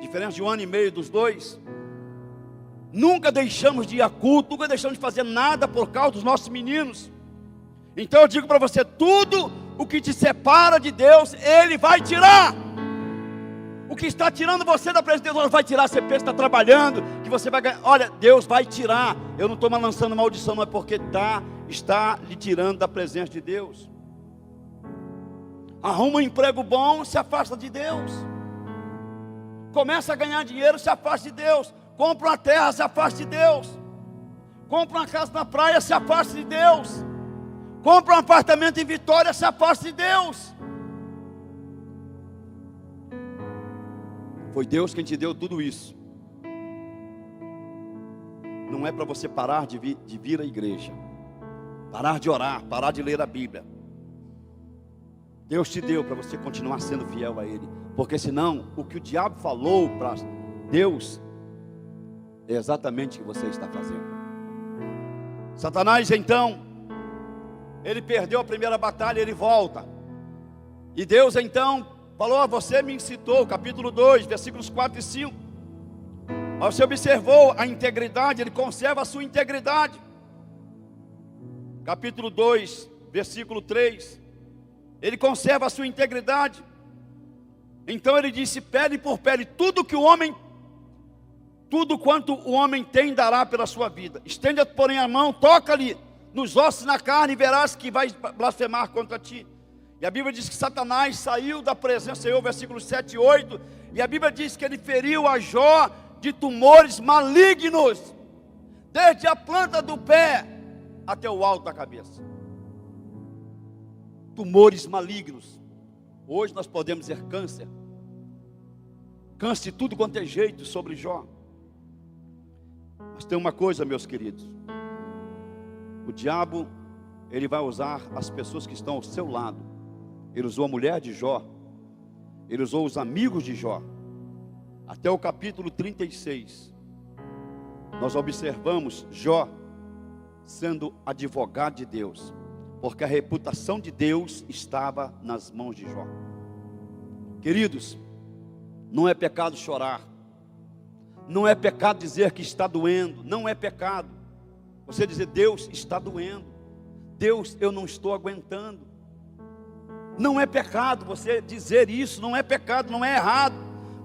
diferença de 1 ano e meio dos dois. Nunca deixamos de ir a culto, nunca deixamos de fazer nada por causa dos nossos meninos. Então eu digo para você, tudo o que te separa de Deus, Ele vai tirar. O que está tirando você da presença de Deus, Deus vai tirar. Você pensa que está trabalhando, que você vai ganhar. Olha, Deus vai tirar. Eu não estou mais lançando maldição, mas porque está lhe tirando da presença de Deus. Arruma um emprego bom, se afasta de Deus. Começa a ganhar dinheiro, se afasta de Deus. Compra uma terra, se afasta de Deus. Compra uma casa na praia, se afasta de Deus. Compra um apartamento em Vitória, se afasta de Deus. Foi Deus quem te deu tudo isso. Não é para você parar de vir à igreja, parar de orar, parar de ler a Bíblia. Deus te deu para você continuar sendo fiel a Ele. Porque senão, o que o diabo falou para Deus é exatamente o que você está fazendo. Satanás então, ele perdeu a primeira batalha, ele volta. E Deus então falou, você me incitou, capítulo 2, versículos 4 e 5. Você observou a integridade, ele conserva a sua integridade. Capítulo 2, versículo 3. Ele conserva a sua integridade. Então ele disse, pele por pele, tudo quanto o homem tem dará pela sua vida. Estende, porém, a mão, toca-lhe nos ossos, na carne, e verás que vai blasfemar contra ti. E a Bíblia diz que Satanás saiu da presença do Senhor, versículos 7 e 8. E a Bíblia diz que ele feriu a Jó de tumores malignos, desde a planta do pé até o alto da cabeça. Tumores malignos. Hoje nós podemos dizer câncer. Câncer de tudo quanto é jeito sobre Jó. Mas tem uma coisa, meus queridos. O diabo, ele vai usar as pessoas que estão ao seu lado. Ele usou a mulher de Jó. Ele usou os amigos de Jó. Até o capítulo 36. Nós observamos Jó sendo advogado de Deus, porque a reputação de Deus estava nas mãos de Jó. Queridos, não é pecado chorar, não é pecado dizer que está doendo, não é pecado você dizer: Deus, está doendo, Deus, eu não estou aguentando. Não é pecado você dizer isso, não é pecado, não é errado.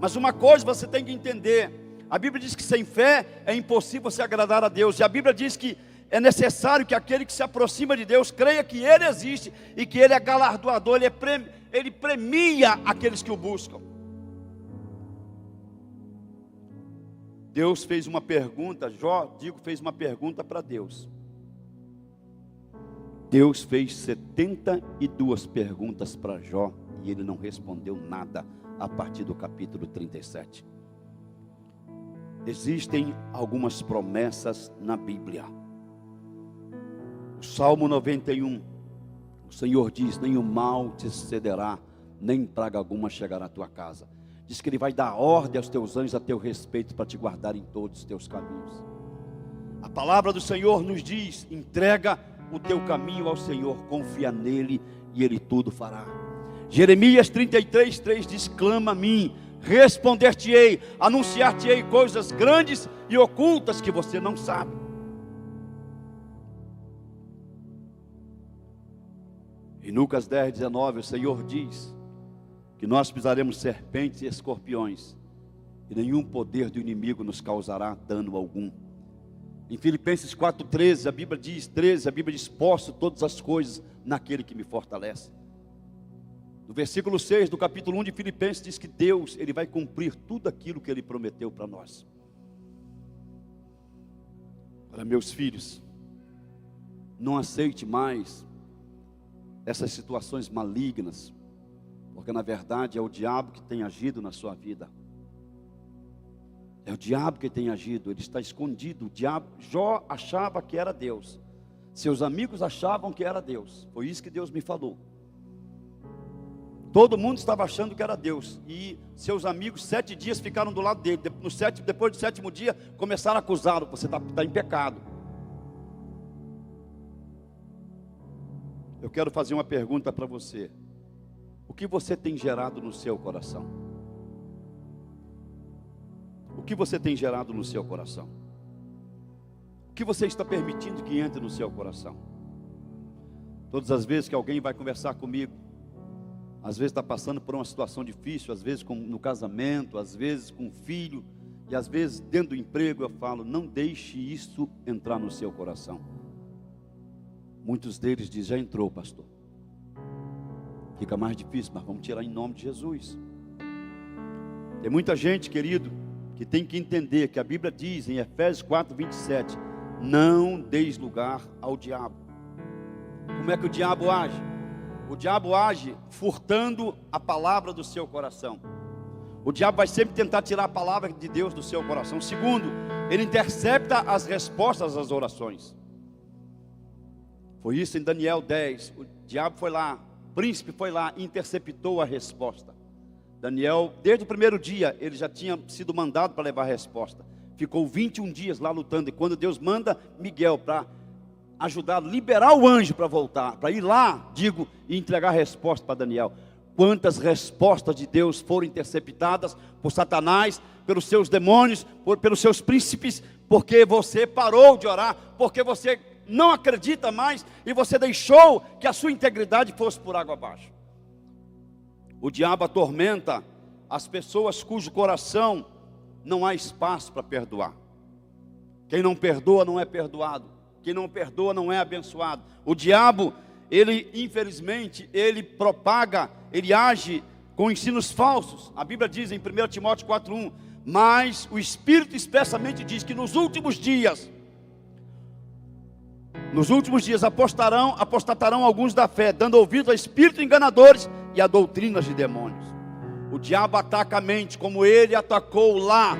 Mas uma coisa você tem que entender: a Bíblia diz que sem fé é impossível você agradar a Deus. E a Bíblia diz que é necessário que aquele que se aproxima de Deus creia que Ele existe e que Ele é galardoador, Ele premia aqueles que o buscam. Deus fez uma pergunta, Jó, fez uma pergunta para Deus. Deus fez 72 perguntas para Jó e ele não respondeu nada a partir do capítulo 37. Existem algumas promessas na Bíblia. O Salmo 91, o Senhor diz: nenhum mal te sucederá, nem praga alguma chegará à tua casa. Diz que Ele vai dar ordem aos teus anjos a teu respeito, para te guardar em todos os teus caminhos. A palavra do Senhor nos diz: entrega o teu caminho ao Senhor, confia nele e Ele tudo fará. Jeremias 33, 3 diz: clama a mim, responder-te-ei, anunciar-te-ei coisas grandes e ocultas que você não sabe. Em Lucas 10, 19, o Senhor diz que nós pisaremos serpentes e escorpiões, e nenhum poder do inimigo nos causará dano algum. Em Filipenses 4,13, a Bíblia diz: posso todas as coisas naquele que me fortalece. No versículo 6 do capítulo 1 de Filipenses diz que Deus, Ele vai cumprir tudo aquilo que Ele prometeu para nós. Para meus filhos, não aceite mais essas situações malignas, porque na verdade é o diabo que tem agido na sua vida. É o diabo que tem agido, ele está escondido. O diabo, Jó achava que era Deus, seus amigos achavam que era Deus. Foi isso que Deus me falou. Todo mundo estava achando que era Deus, e seus amigos 7 dias ficaram do lado dele. Depois do 7º dia começaram a acusá-lo: você está em pecado. Eu quero fazer uma pergunta para você: o que você tem gerado no seu coração? O que você tem gerado no seu coração? O que você está permitindo que entre no seu coração? Todas as vezes que alguém vai conversar comigo, às vezes está passando por uma situação difícil, às vezes no casamento, às vezes com o filho, e às vezes dentro do emprego, eu falo: não deixe isso entrar no seu coração. Muitos deles dizem: já entrou, pastor. Fica mais difícil, mas vamos tirar em nome de Jesus. Tem muita gente, querido, que tem que entender que a Bíblia diz em Efésios 4:27, não deis lugar ao diabo. Como é que o diabo age? O diabo age furtando a palavra do seu coração. O diabo vai sempre tentar tirar a palavra de Deus do seu coração. Segundo, ele intercepta as respostas às orações. Foi isso em Daniel 10, o diabo foi lá, o príncipe foi lá e interceptou a resposta. Daniel, desde o primeiro dia, ele já tinha sido mandado para levar a resposta. Ficou 21 dias lá lutando, e quando Deus manda Miguel para ajudar, liberar o anjo para voltar, para ir lá, e entregar a resposta para Daniel. Quantas respostas de Deus foram interceptadas por Satanás, pelos seus demônios, pelos seus príncipes, porque você parou de orar, porque você não acredita mais, e você deixou que a sua integridade fosse por água abaixo. O diabo atormenta as pessoas cujo coração não há espaço para perdoar. Quem não perdoa não é perdoado. Quem não perdoa não é abençoado. O diabo, ele, infelizmente, ele propaga, ele age com ensinos falsos. A Bíblia diz em 1 Timóteo 4:1, mas o Espírito expressamente diz que nos últimos dias apostatarão alguns da fé, dando ouvido a espíritos enganadores e a doutrinas de demônios. O diabo ataca a mente, como ele atacou lá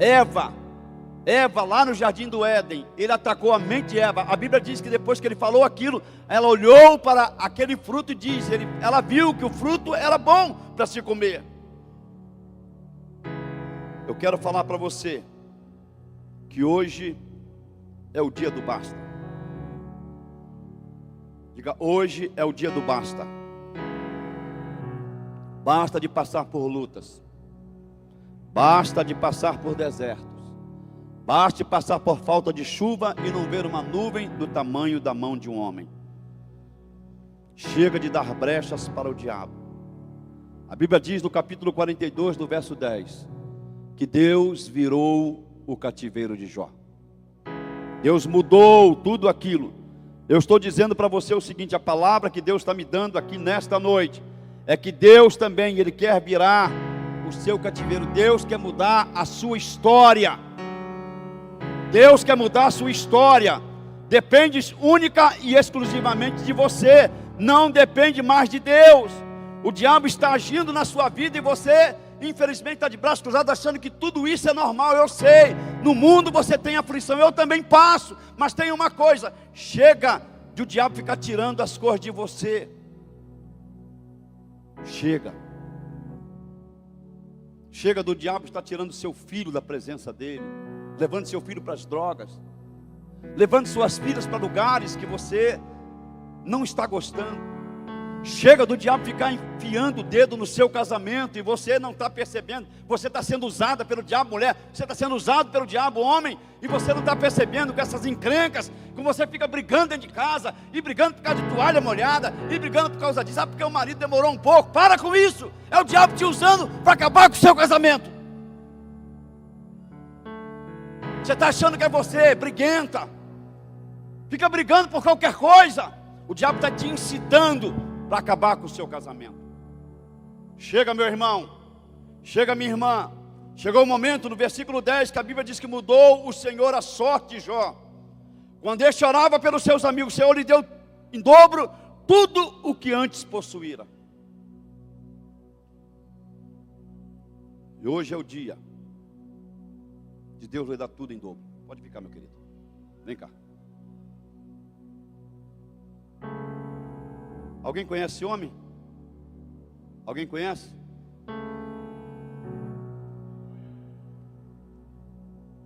Eva lá no jardim do Éden. Ele atacou a mente de Eva. A Bíblia diz que depois que ele falou aquilo, ela olhou para aquele fruto e diz, ela viu que o fruto era bom para se comer. Eu quero falar para você que hoje é o dia do basta. Diga, hoje é o dia do basta. Basta de passar por lutas. Basta de passar por desertos. Basta de passar por falta de chuva e não ver uma nuvem do tamanho da mão de um homem. Chega de dar brechas para o diabo. A Bíblia diz no capítulo 42, no verso 10, que Deus virou o cativeiro de Jó. Deus mudou tudo aquilo. Eu estou dizendo para você o seguinte, a palavra que Deus está me dando aqui nesta noite, é que Deus também, Ele quer virar o seu cativeiro. Deus quer mudar a sua história. Deus quer mudar a sua história. Depende única e exclusivamente de você. Não depende mais de Deus. O diabo está agindo na sua vida e você, infelizmente, está de braços cruzados achando que tudo isso é normal. Eu sei, no mundo você tem aflição, eu também passo. Mas tem uma coisa, chega de o diabo ficar tirando as cores de você. Chega do diabo estar tirando seu filho da presença dele, levando seu filho para as drogas, levando suas filhas para lugares que você não está gostando. Chega do diabo ficar enfiando o dedo no seu casamento e você não está percebendo. Você está sendo usada pelo diabo, mulher. Você está sendo usado pelo diabo, homem. E você não está percebendo com essas encrencas, que você fica brigando dentro de casa, e brigando por causa de toalha molhada, e brigando por causa disso. Porque o marido demorou um pouco. Para com isso. É o diabo te usando para acabar com o seu casamento. Você está achando que é você, briguenta. Fica brigando por qualquer coisa. O diabo está te incitando para acabar com o seu casamento. Chega, meu irmão. Chega, minha irmã. Chegou o momento, no versículo 10, que a Bíblia diz que mudou o Senhor a sorte de Jó. Quando ele chorava pelos seus amigos, o Senhor lhe deu em dobro tudo o que antes possuíra. E hoje é o dia de Deus lhe dar tudo em dobro. Pode ficar, meu querido. Vem cá. Alguém conhece esse homem? Alguém conhece?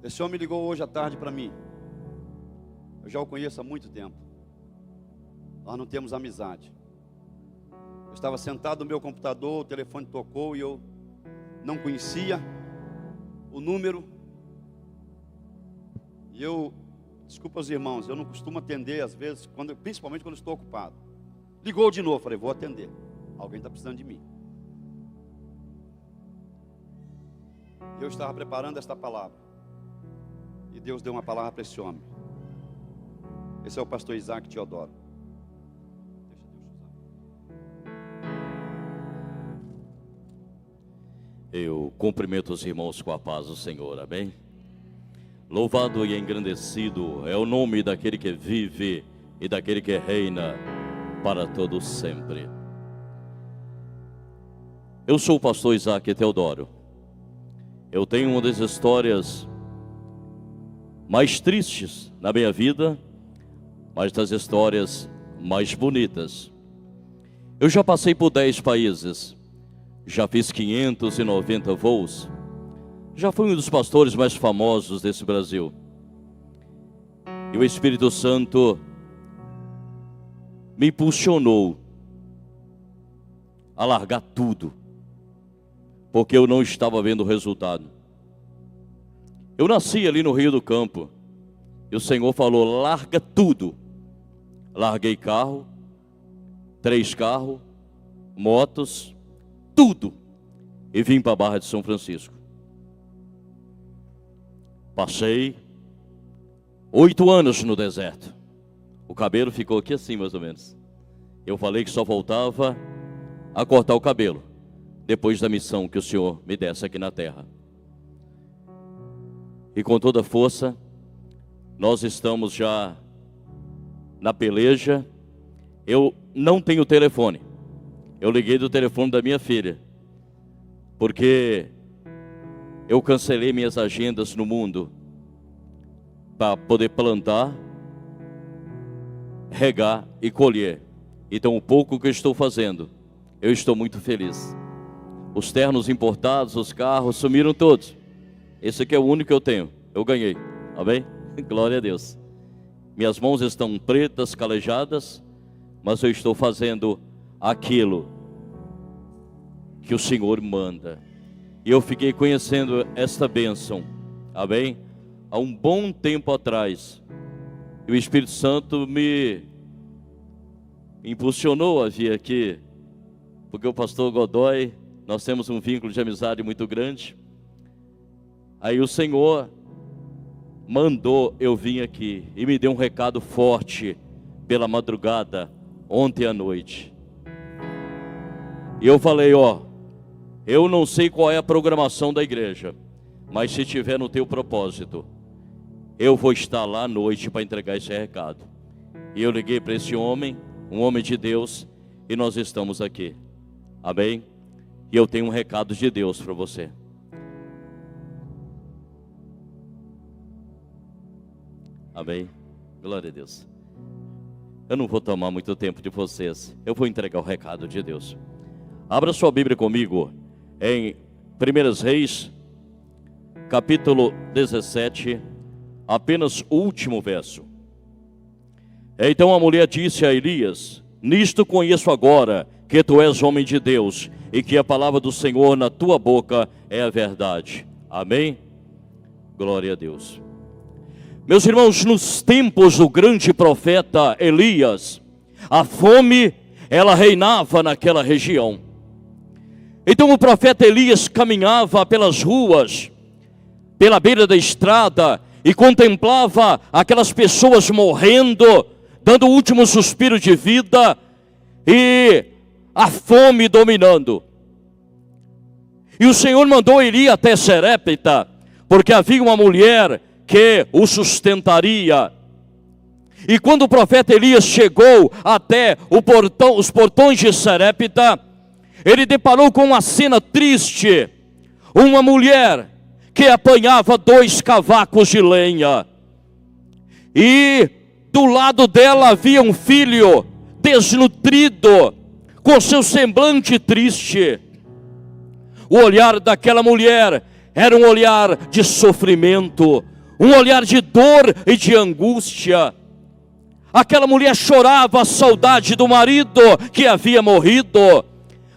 Esse homem ligou hoje à tarde para mim. Eu já o conheço há muito tempo. Nós não temos amizade. Eu estava sentado no meu computador, o telefone tocou e eu não conhecia o número. E desculpa os irmãos, eu não costumo atender às vezes, principalmente quando estou ocupado. Ligou de novo, falei, vou atender. Alguém está precisando de mim. Eu estava preparando esta palavra. E Deus deu uma palavra para esse homem. Esse é o pastor Isaac Teodoro. Eu cumprimento os irmãos com a paz do Senhor, amém? Louvado e engrandecido é o nome daquele que vive e daquele que reina para todo sempre. Eu sou o pastor Isaac Teodoro. Eu tenho uma das histórias mais tristes na minha vida, mas das histórias mais bonitas. Eu já passei por 10 países, já fiz 590 voos, já fui um dos pastores mais famosos desse Brasil. E o Espírito Santo me impulsionou a largar tudo, porque eu não estava vendo o resultado. Eu nasci ali no Rio do Campo, e o Senhor falou, larga tudo. Larguei carro, 3 carros, motos, tudo, e vim para a Barra de São Francisco. Passei 8 anos no deserto. O cabelo ficou aqui assim mais ou menos. Eu falei que só voltava a cortar o cabelo, depois da missão que o Senhor me desse aqui na terra. E com toda força, nós estamos já na peleja. Eu não tenho telefone. Eu liguei do telefone da minha filha, porque eu cancelei minhas agendas no mundo para poder plantar, regar e colher. Então o pouco que eu estou fazendo, eu estou muito feliz. Os ternos importados, os carros sumiram todos. Esse aqui é o único que eu tenho. Eu ganhei. Amém? Glória a Deus. Minhas mãos estão pretas, calejadas, mas eu estou fazendo aquilo que o Senhor manda. E eu fiquei conhecendo esta bênção. Amém? Há um bom tempo atrás, e o Espírito Santo me impulsionou a vir aqui, porque o pastor Godoy, nós temos um vínculo de amizade muito grande. Aí o Senhor mandou eu vir aqui e me deu um recado forte pela madrugada, ontem à noite. E eu falei, eu não sei qual é a programação da igreja, mas se tiver no teu propósito, eu vou estar lá à noite para entregar esse recado. E eu liguei para esse homem, um homem de Deus, e nós estamos aqui. Amém? E eu tenho um recado de Deus para você. Amém? Glória a Deus. Eu não vou tomar muito tempo de vocês. Eu vou entregar o recado de Deus. Abra sua Bíblia comigo em 1 Reis, capítulo 17, apenas o último verso. Então a mulher disse a Elias: nisto conheço agora que tu és homem de Deus, e que a palavra do Senhor na tua boca é a verdade. Amém? Glória a Deus. Meus irmãos, nos tempos do grande profeta Elias, a fome, ela reinava naquela região. Então o profeta Elias caminhava pelas ruas, pela beira da estrada, e contemplava aquelas pessoas morrendo, dando o último suspiro de vida, e a fome dominando. E o Senhor mandou ele ir até Serepta, porque havia uma mulher que o sustentaria. E quando o profeta Elias chegou até os portões de Serepta, ele deparou com uma cena triste. Uma mulher que apanhava 2 cavacos de lenha, e do lado dela havia um filho desnutrido, com seu semblante triste. O olhar daquela mulher era um olhar de sofrimento, um olhar de dor e de angústia. Aquela mulher chorava a saudade do marido que havia morrido.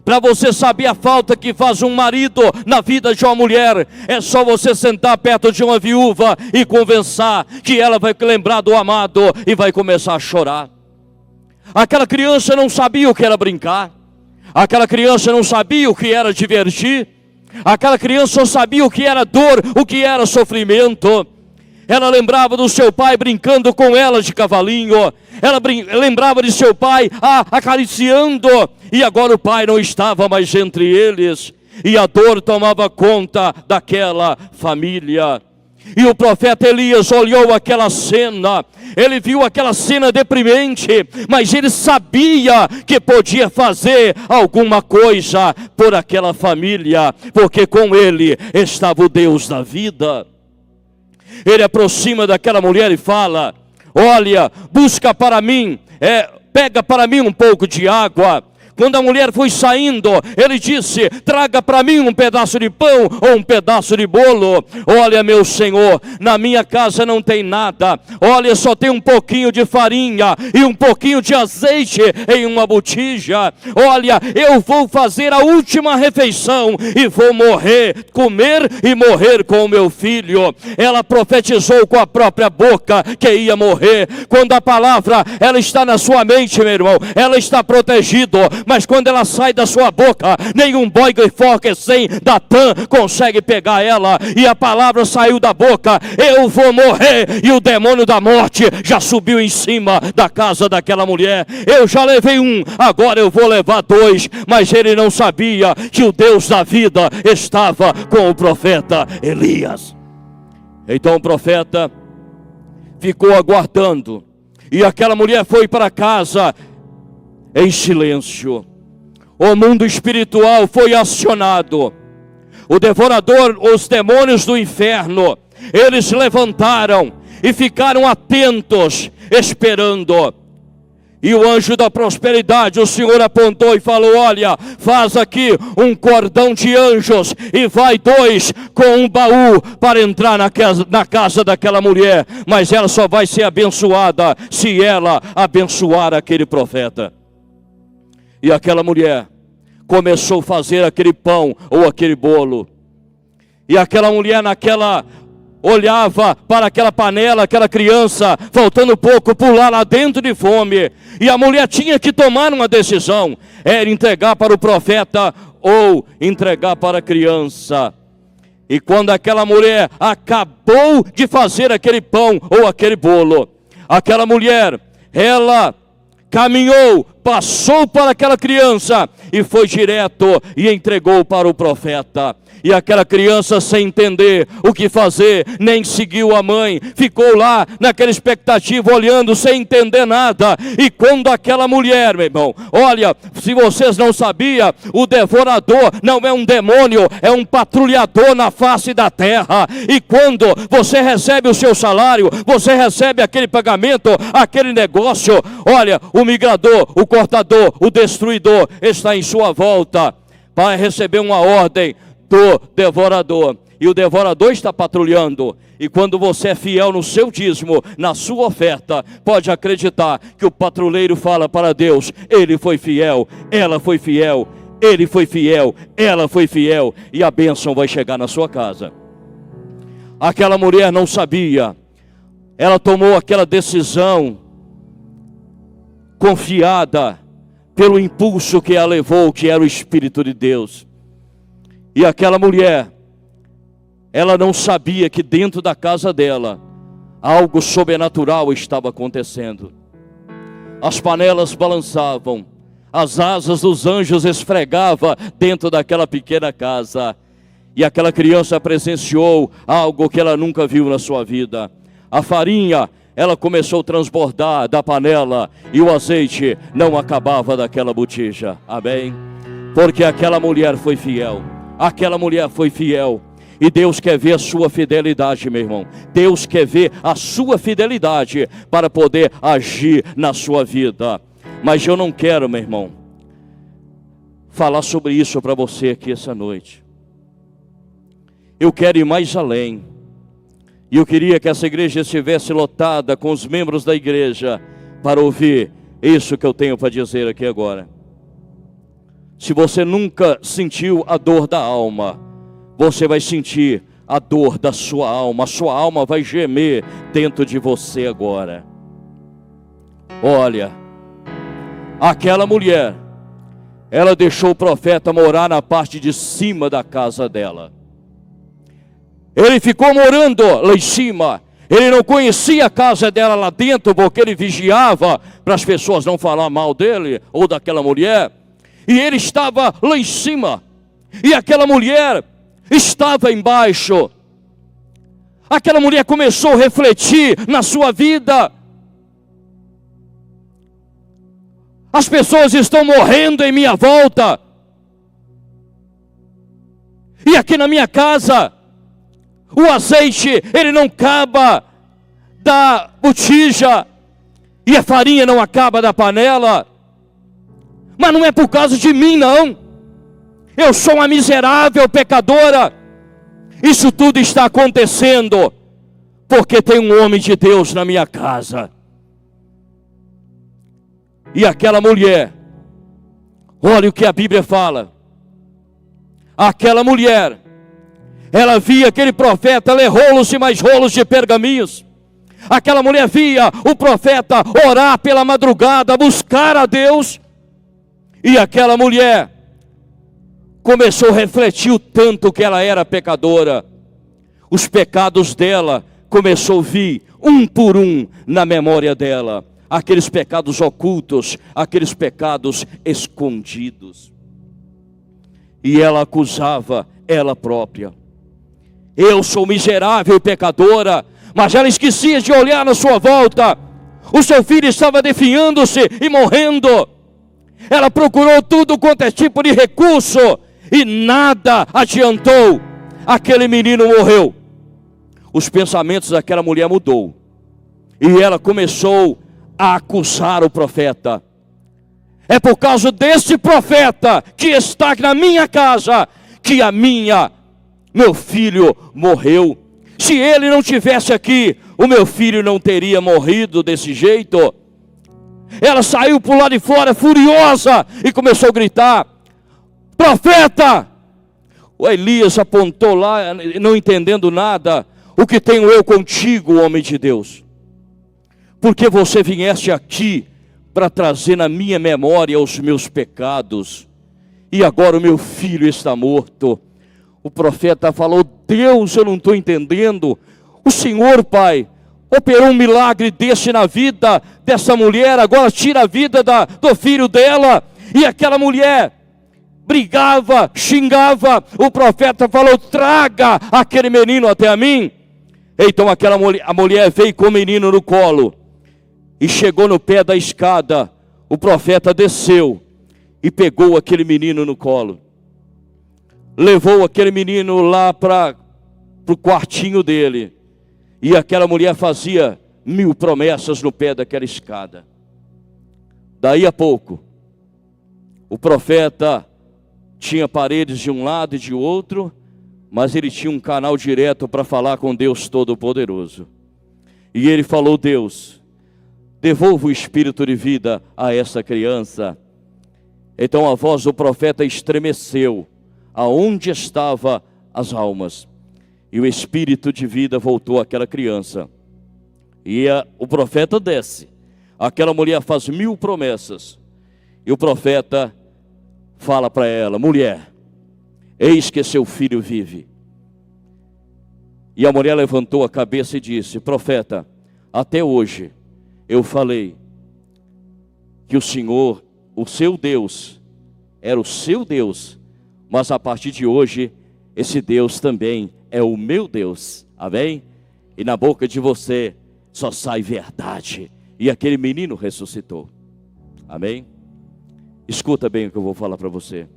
Para você saber a falta que faz um marido na vida de uma mulher, é só você sentar perto de uma viúva e conversar que ela vai lembrar do amado e vai começar a chorar. Aquela criança não sabia o que era brincar. Aquela criança não sabia o que era divertir. Aquela criança só sabia o que era dor, o que era sofrimento. Ela lembrava do seu pai brincando com ela de cavalinho. Ela lembrava de seu pai acariciando. E agora o pai não estava mais entre eles. E a dor tomava conta daquela família. E o profeta Elias olhou aquela cena. Ele viu aquela cena deprimente, mas ele sabia que podia fazer alguma coisa por aquela família, porque com ele estava o Deus da vida. Ele aproxima daquela mulher e fala: olha, busca para mim, pega para mim um pouco de água. Quando a mulher foi saindo, ele disse: traga para mim um pedaço de pão ou um pedaço de bolo. Olha, meu Senhor, na minha casa não tem nada. Olha, só tem um pouquinho de farinha e um pouquinho de azeite em uma botija. Olha, eu vou fazer a última refeição e vou comer e morrer com o meu filho. Ela profetizou com a própria boca que ia morrer. Quando a palavra, ela está na sua mente, meu irmão, ela está protegida. mas quando ela sai da sua boca, nenhum boi que foca sem Datã consegue pegar ela. E a palavra saiu da boca: eu vou morrer. E o demônio da morte já subiu em cima da casa daquela mulher. Eu já levei um, agora eu vou levar dois. Mas ele não sabia que o Deus da vida estava com o profeta Elias. Então o profeta ficou aguardando, e aquela mulher foi para casa em silêncio. O mundo espiritual foi acionado. O devorador, os demônios do inferno, eles levantaram e ficaram atentos, esperando. E o anjo da prosperidade, o Senhor apontou e falou: olha, faz aqui um cordão de anjos, e vai 2 com um baú para entrar na casa daquela mulher. Mas ela só vai ser abençoada se ela abençoar aquele profeta. E aquela mulher começou a fazer aquele pão ou aquele bolo. E aquela mulher olhava para aquela panela, aquela criança, faltando pouco, pular lá dentro de fome. E a mulher tinha que tomar uma decisão: era entregar para o profeta ou entregar para a criança. E quando aquela mulher acabou de fazer aquele pão ou aquele bolo, aquela mulher, ela caminhou, passou para aquela criança e foi direto e entregou para o profeta. E aquela criança, sem entender o que fazer, nem seguiu a mãe, ficou lá naquela expectativa, olhando sem entender nada. E quando aquela mulher, meu irmão, olha, se vocês não sabiam, o devorador não é um demônio, é um patrulhador na face da terra. E quando você recebe o seu salário, você recebe aquele pagamento, aquele negócio, olha, o migrador, o cortador, o destruidor está em sua volta para receber uma ordem do devorador. E o devorador está patrulhando. E quando você é fiel no seu dízimo, na sua oferta, pode acreditar que o patrulheiro fala para Deus: ele foi fiel, ela foi fiel, ele foi fiel, ela foi fiel, e a bênção vai chegar na sua casa. Aquela mulher não sabia. Ela tomou aquela decisão confiada pelo impulso que a levou, que era o Espírito de Deus. E aquela mulher, ela não sabia que dentro da casa dela algo sobrenatural estava acontecendo. As panelas balançavam, as asas dos anjos esfregavam dentro daquela pequena casa. E aquela criança presenciou algo que ela nunca viu na sua vida. A farinha, ela começou a transbordar da panela, e o azeite não acabava daquela botija. Amém? Porque aquela mulher foi fiel. Aquela mulher foi fiel. E Deus quer ver a sua fidelidade, meu irmão. Deus quer ver a sua fidelidade para poder agir na sua vida. Mas eu não quero, meu irmão, falar sobre isso para você aqui essa noite. Eu quero ir mais além. E eu queria que essa igreja estivesse lotada com os membros da igreja para ouvir isso que eu tenho para dizer aqui agora. Se você nunca sentiu a dor da alma, você vai sentir a dor da sua alma. A sua alma vai gemer dentro de você agora. Olha, aquela mulher, ela deixou o profeta morar na parte de cima da casa dela. Ele ficou morando lá em cima. Ele não conhecia a casa dela lá dentro, porque ele vigiava para as pessoas não falar mal dele ou daquela mulher. E ele estava lá em cima, e aquela mulher estava embaixo. Aquela mulher começou a refletir na sua vida. As pessoas estão morrendo em minha volta, e aqui na minha casa, o azeite, ele não acaba da botija, e a farinha não acaba da panela. Mas não é por causa de mim, não. Eu sou uma miserável pecadora. Isso tudo está acontecendo porque tem um homem de Deus na minha casa. E aquela mulher, olha o que a Bíblia fala. Aquela mulher, ela via aquele profeta ler rolos e mais rolos de pergaminhos. Aquela mulher via o profeta orar pela madrugada, buscar a Deus. E aquela mulher começou a refletir o tanto que ela era pecadora. Os pecados dela começou a vir um por um na memória dela. Aqueles pecados ocultos, aqueles pecados escondidos. E ela acusava ela própria. Eu sou miserável e pecadora. Mas ela esquecia de olhar na sua volta. O seu filho estava definhando-se e morrendo. Ela procurou tudo quanto é tipo de recurso e nada adiantou. Aquele menino morreu. Os pensamentos daquela mulher mudou. E ela começou a acusar o profeta. É por causa desse profeta que está na minha casa que meu filho morreu. Se ele não tivesse aqui, o meu filho não teria morrido desse jeito. Ela saiu por lá de fora furiosa e começou a gritar: profeta! O Elias apontou lá, não entendendo nada: o que tenho eu contigo, homem de Deus? Porque você vieste aqui para trazer na minha memória os meus pecados, e agora o meu filho está morto. O profeta falou: Deus, eu não estou entendendo. O Senhor, Pai, operou um milagre desse na vida dessa mulher, agora tira a vida do filho dela. E aquela mulher brigava, xingava. O profeta falou: traga aquele menino até a mim. Então a mulher veio com o menino no colo e chegou no pé da escada. O profeta desceu e pegou aquele menino no colo. Levou aquele menino lá para o quartinho dele. E aquela mulher fazia 1000 promessas no pé daquela escada. Daí a pouco, o profeta tinha paredes de um lado e de outro, mas ele tinha um canal direto para falar com Deus Todo-Poderoso. E ele falou: Deus, devolva o espírito de vida a essa criança. Então a voz do profeta estremeceu aonde estavam as almas, e o espírito de vida voltou àquela criança. E o profeta desce, aquela mulher faz 1000 promessas, e o profeta fala para ela: mulher, eis que seu filho vive. E a mulher levantou a cabeça e disse: profeta, até hoje eu falei que o Senhor, o seu Deus, era o seu Deus, mas a partir de hoje, esse Deus também é o meu Deus, amém? E na boca de você só sai verdade. E aquele menino ressuscitou, amém? Escuta bem o que eu vou falar para você.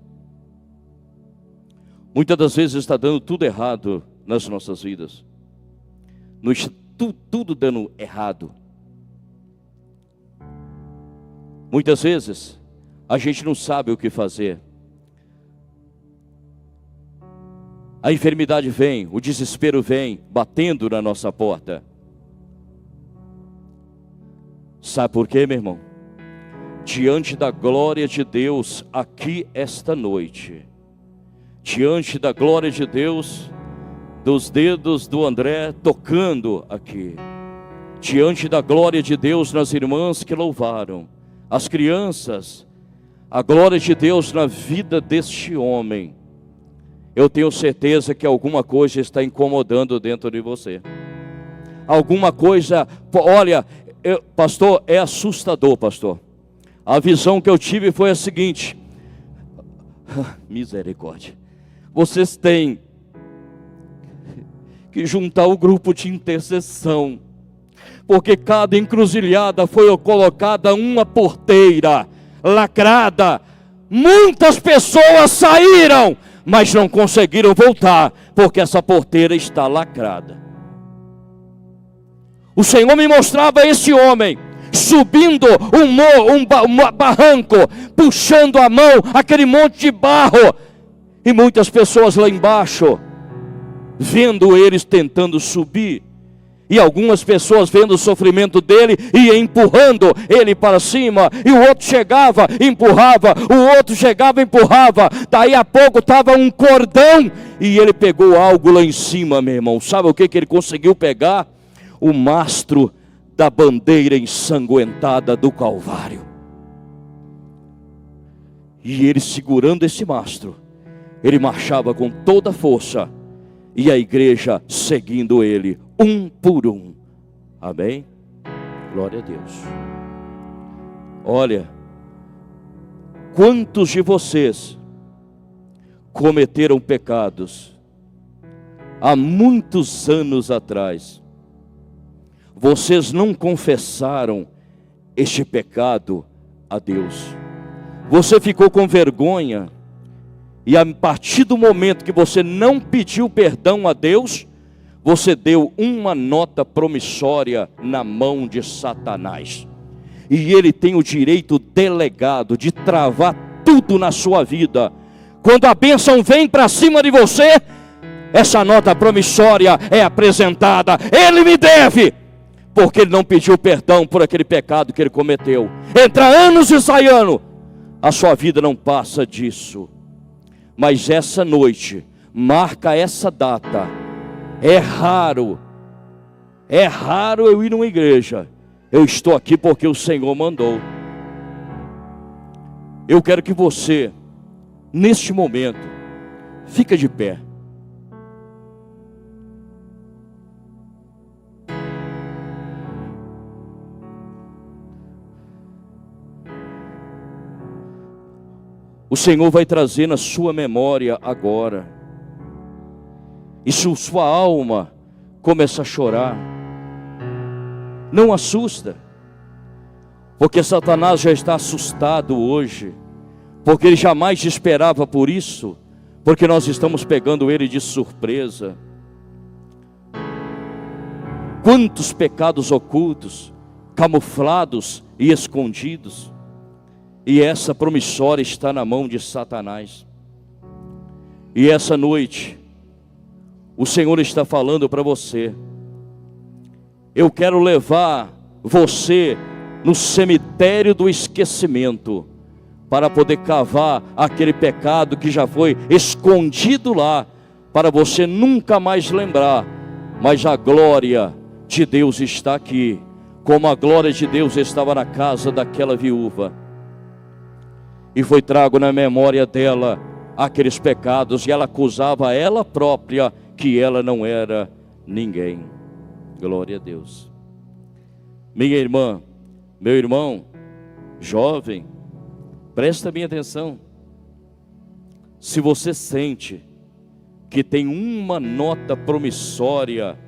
Muitas das vezes está dando tudo errado nas nossas vidas. Tudo dando errado. Muitas vezes a gente não sabe o que fazer. A enfermidade vem, o desespero vem, batendo na nossa porta. Sabe por quê, meu irmão? Diante da glória de Deus aqui esta noite, diante da glória de Deus, dos dedos do André tocando aqui, diante da glória de Deus nas irmãs que louvaram, as crianças, a glória de Deus na vida deste homem, eu tenho certeza que alguma coisa está incomodando dentro de você. Alguma coisa, olha, pastor, é assustador, pastor. A visão que eu tive foi a seguinte: misericórdia. Vocês têm que juntar o grupo de intercessão, porque cada encruzilhada foi colocada uma porteira lacrada. Muitas pessoas saíram, mas não conseguiram voltar, porque essa porteira está lacrada. O Senhor me mostrava esse homem subindo um barranco, puxando a mão, aquele monte de barro, e muitas pessoas lá embaixo, vendo eles tentando subir, e algumas pessoas vendo o sofrimento dele, e empurrando ele para cima, e o outro chegava, empurrava, o outro chegava, empurrava, daí a pouco estava um cordão, e ele pegou algo lá em cima, meu irmão. Sabe o que ele conseguiu pegar? O mastro da bandeira ensanguentada do Calvário. E ele, segurando esse mastro, ele marchava com toda a força, e a igreja seguindo ele, um por um. Amém? Glória a Deus. Olha, quantos de vocês cometeram pecados há muitos anos atrás? Vocês não confessaram este pecado a Deus. Você ficou com vergonha, e a partir do momento que você não pediu perdão a Deus, você deu uma nota promissória na mão de Satanás. E ele tem o direito delegado de travar tudo na sua vida. Quando a bênção vem para cima de você, essa nota promissória é apresentada. Ele me deve, porque ele não pediu perdão por aquele pecado que ele cometeu. Entra anos e sai ano, a sua vida não passa disso. Mas essa noite marca essa data. É raro eu ir numa igreja. Eu estou aqui porque o Senhor mandou. Eu quero que você, neste momento, fique de pé. O Senhor vai trazer na sua memória agora. E se sua alma começa a chorar, não assusta, porque Satanás já está assustado hoje, porque ele jamais te esperava por isso, porque nós estamos pegando ele de surpresa. Quantos pecados ocultos, camuflados e escondidos, e essa promissória está na mão de Satanás. E essa noite, o Senhor está falando para você: eu quero levar você no cemitério do esquecimento, para poder cavar aquele pecado que já foi escondido lá, para você nunca mais lembrar. Mas a glória de Deus está aqui, como a glória de Deus estava na casa daquela viúva. E foi trago na memória dela aqueles pecados, e ela acusava ela própria que ela não era ninguém. Glória a Deus. Minha irmã, meu irmão, jovem, presta bem atenção. Se você sente que tem uma nota promissória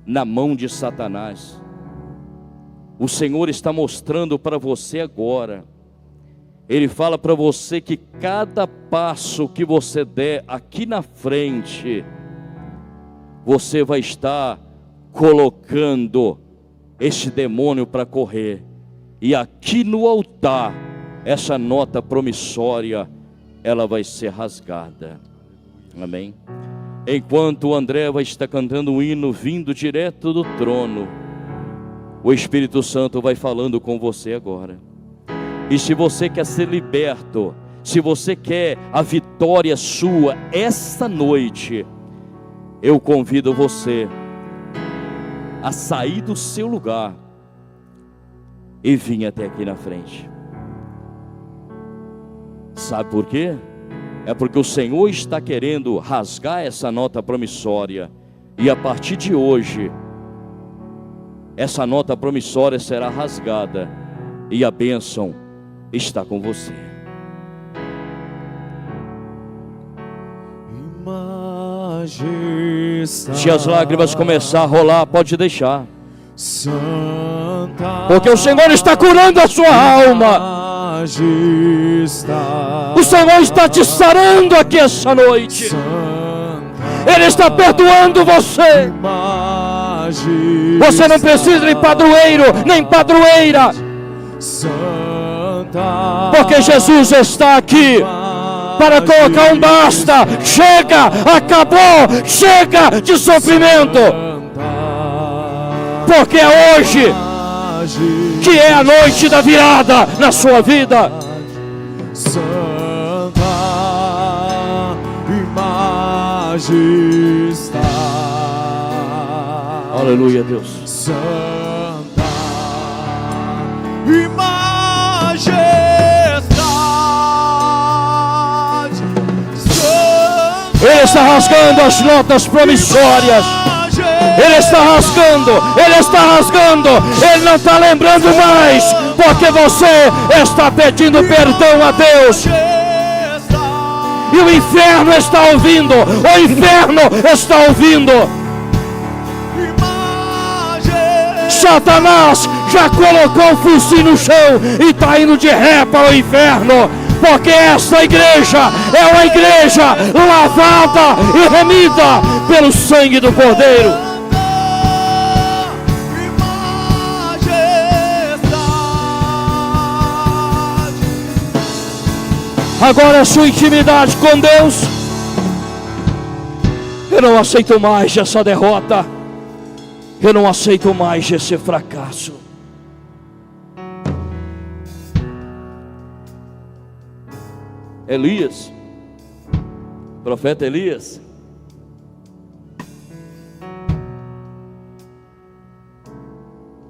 na mão de Satanás, o Senhor está mostrando para você agora. Ele fala para você que cada passo que você der aqui na frente, você vai estar colocando este demônio para correr. E aqui no altar, essa nota promissória, ela vai ser rasgada. Amém? Enquanto o André vai estar cantando um hino vindo direto do trono, o Espírito Santo vai falando com você agora. E se você quer ser liberto, se você quer a vitória sua essa noite, eu convido você a sair do seu lugar e vir até aqui na frente. Sabe por quê? É porque o Senhor está querendo rasgar essa nota promissória, e a partir de hoje, essa nota promissória será rasgada, e a bênção está com você. Se as lágrimas começar a rolar, pode deixar, porque o Senhor está curando a sua alma. O Senhor está te sarando aqui essa noite. Ele está perdoando você. Você não precisa de padroeiro nem padroeira, porque Jesus está aqui para colocar um basta. Chega, acabou, chega de sofrimento, porque é hoje que é a noite da virada na sua vida. Santa e majestade. Aleluia, Deus. Santa e majestade. Ele está rasgando as notas promissórias. Ele está rasgando, Ele está rasgando. Ele não está lembrando mais, porque você está pedindo perdão a Deus. E o inferno está ouvindo, o inferno está ouvindo. Satanás já colocou o focinho no chão e está indo de ré para o inferno. Porque esta igreja é uma igreja lavada e remida pelo sangue do Cordeiro. Agora a sua intimidade com Deus. Eu não aceito mais essa derrota. Eu não aceito mais esse fracasso. Elias, profeta Elias,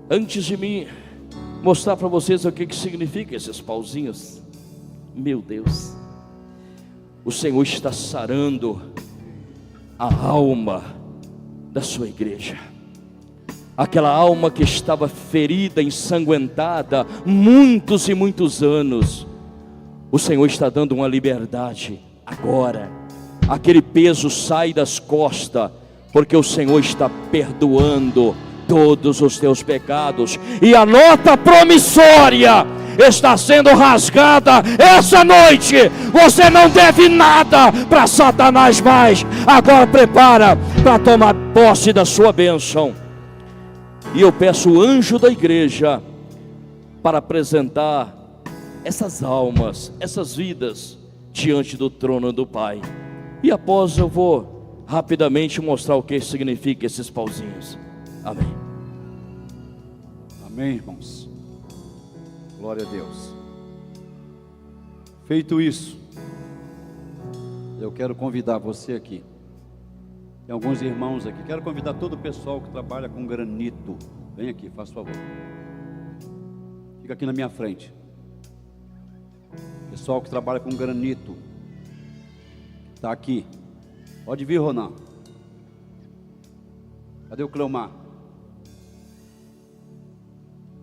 antes de mim mostrar para vocês o que significa esses pauzinhos, meu Deus, o Senhor está sarando a alma da sua igreja. Aquela alma que estava ferida, ensanguentada, muitos e muitos anos. O Senhor está dando uma liberdade agora. Aquele peso sai das costas, porque o Senhor está perdoando todos os teus pecados. E a nota promissória está sendo rasgada essa noite. Você não deve nada para Satanás mais. Agora prepara para tomar posse da sua bênção. E eu peço o anjo da igreja para apresentar essas almas, essas vidas diante do trono do Pai. E após eu vou rapidamente mostrar o que significa esses pauzinhos. Amém. Amém, irmãos. Glória a Deus. Feito isso, eu quero convidar você aqui. Tem alguns irmãos aqui. Quero convidar todo o pessoal que trabalha com granito. Vem aqui, faz favor. Fica aqui na minha frente. Pessoal que trabalha com granito. Está aqui. Pode vir, Ronan. Cadê o Cleomar?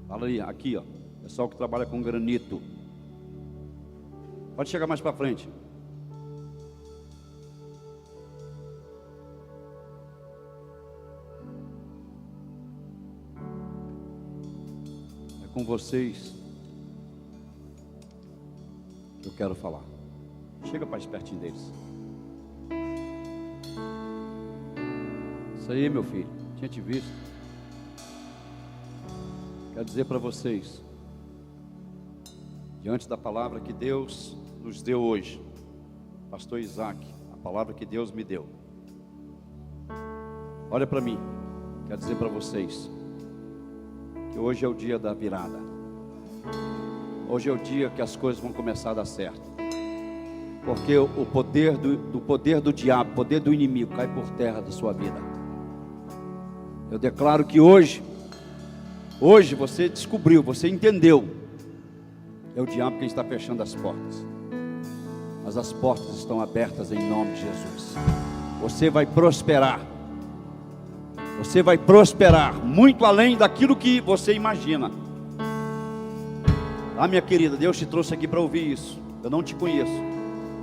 Fala aí, aqui ó. Pessoal que trabalha com granito. Pode chegar mais para frente. É com vocês que eu quero falar. Chega mais pertinho deles. Isso aí, meu filho. Tinha te visto. Quero dizer para vocês, diante da palavra que Deus nos deu hoje, pastor Isaac, a palavra que Deus me deu. Olha para mim. Quero dizer para vocês que hoje é o dia da virada. Hoje é o dia que as coisas vão começar a dar certo. Porque o poder do diabo, o poder do inimigo cai por terra da sua vida. Eu declaro que hoje você descobriu, você entendeu. É o diabo quem está fechando as portas. Mas as portas estão abertas em nome de Jesus. Você vai prosperar. Você vai prosperar muito além daquilo que você imagina. Ah, minha querida, Deus te trouxe aqui para ouvir isso. Eu não te conheço.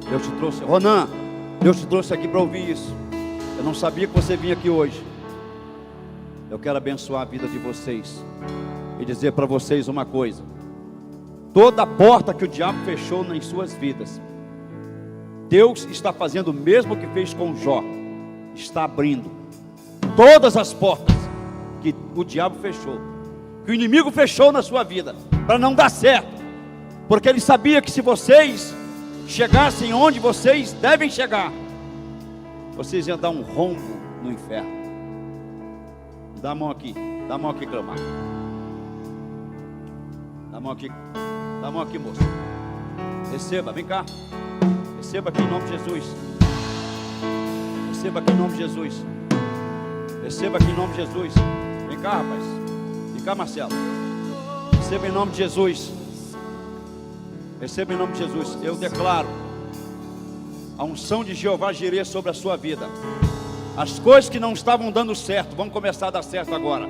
Deus te trouxe, Ronan, Deus te trouxe aqui para ouvir isso. Eu não sabia que você vinha aqui hoje. Eu quero abençoar a vida de vocês e dizer para vocês uma coisa: toda porta que o diabo fechou em suas vidas, Deus está fazendo o mesmo que fez com Jó. Está abrindo todas as portas que o diabo fechou, que o inimigo fechou na sua vida, para não dar certo, porque ele sabia que se vocês chegassem onde vocês devem chegar, vocês iam dar um rombo no inferno. Dá a mão aqui, Cleomar. Dá a mão aqui, moço. Receba, vem cá. Receba aqui em nome de Jesus. Receba aqui em nome de Jesus. Receba aqui em nome de Jesus. Vem cá, rapaz. Vem cá, Marcelo. Receba em nome de Jesus. Receba em nome de Jesus. Eu declaro A unção de Jeová Jireh sobre a sua vida. As coisas que não estavam dando certo vão começar a dar certo agora.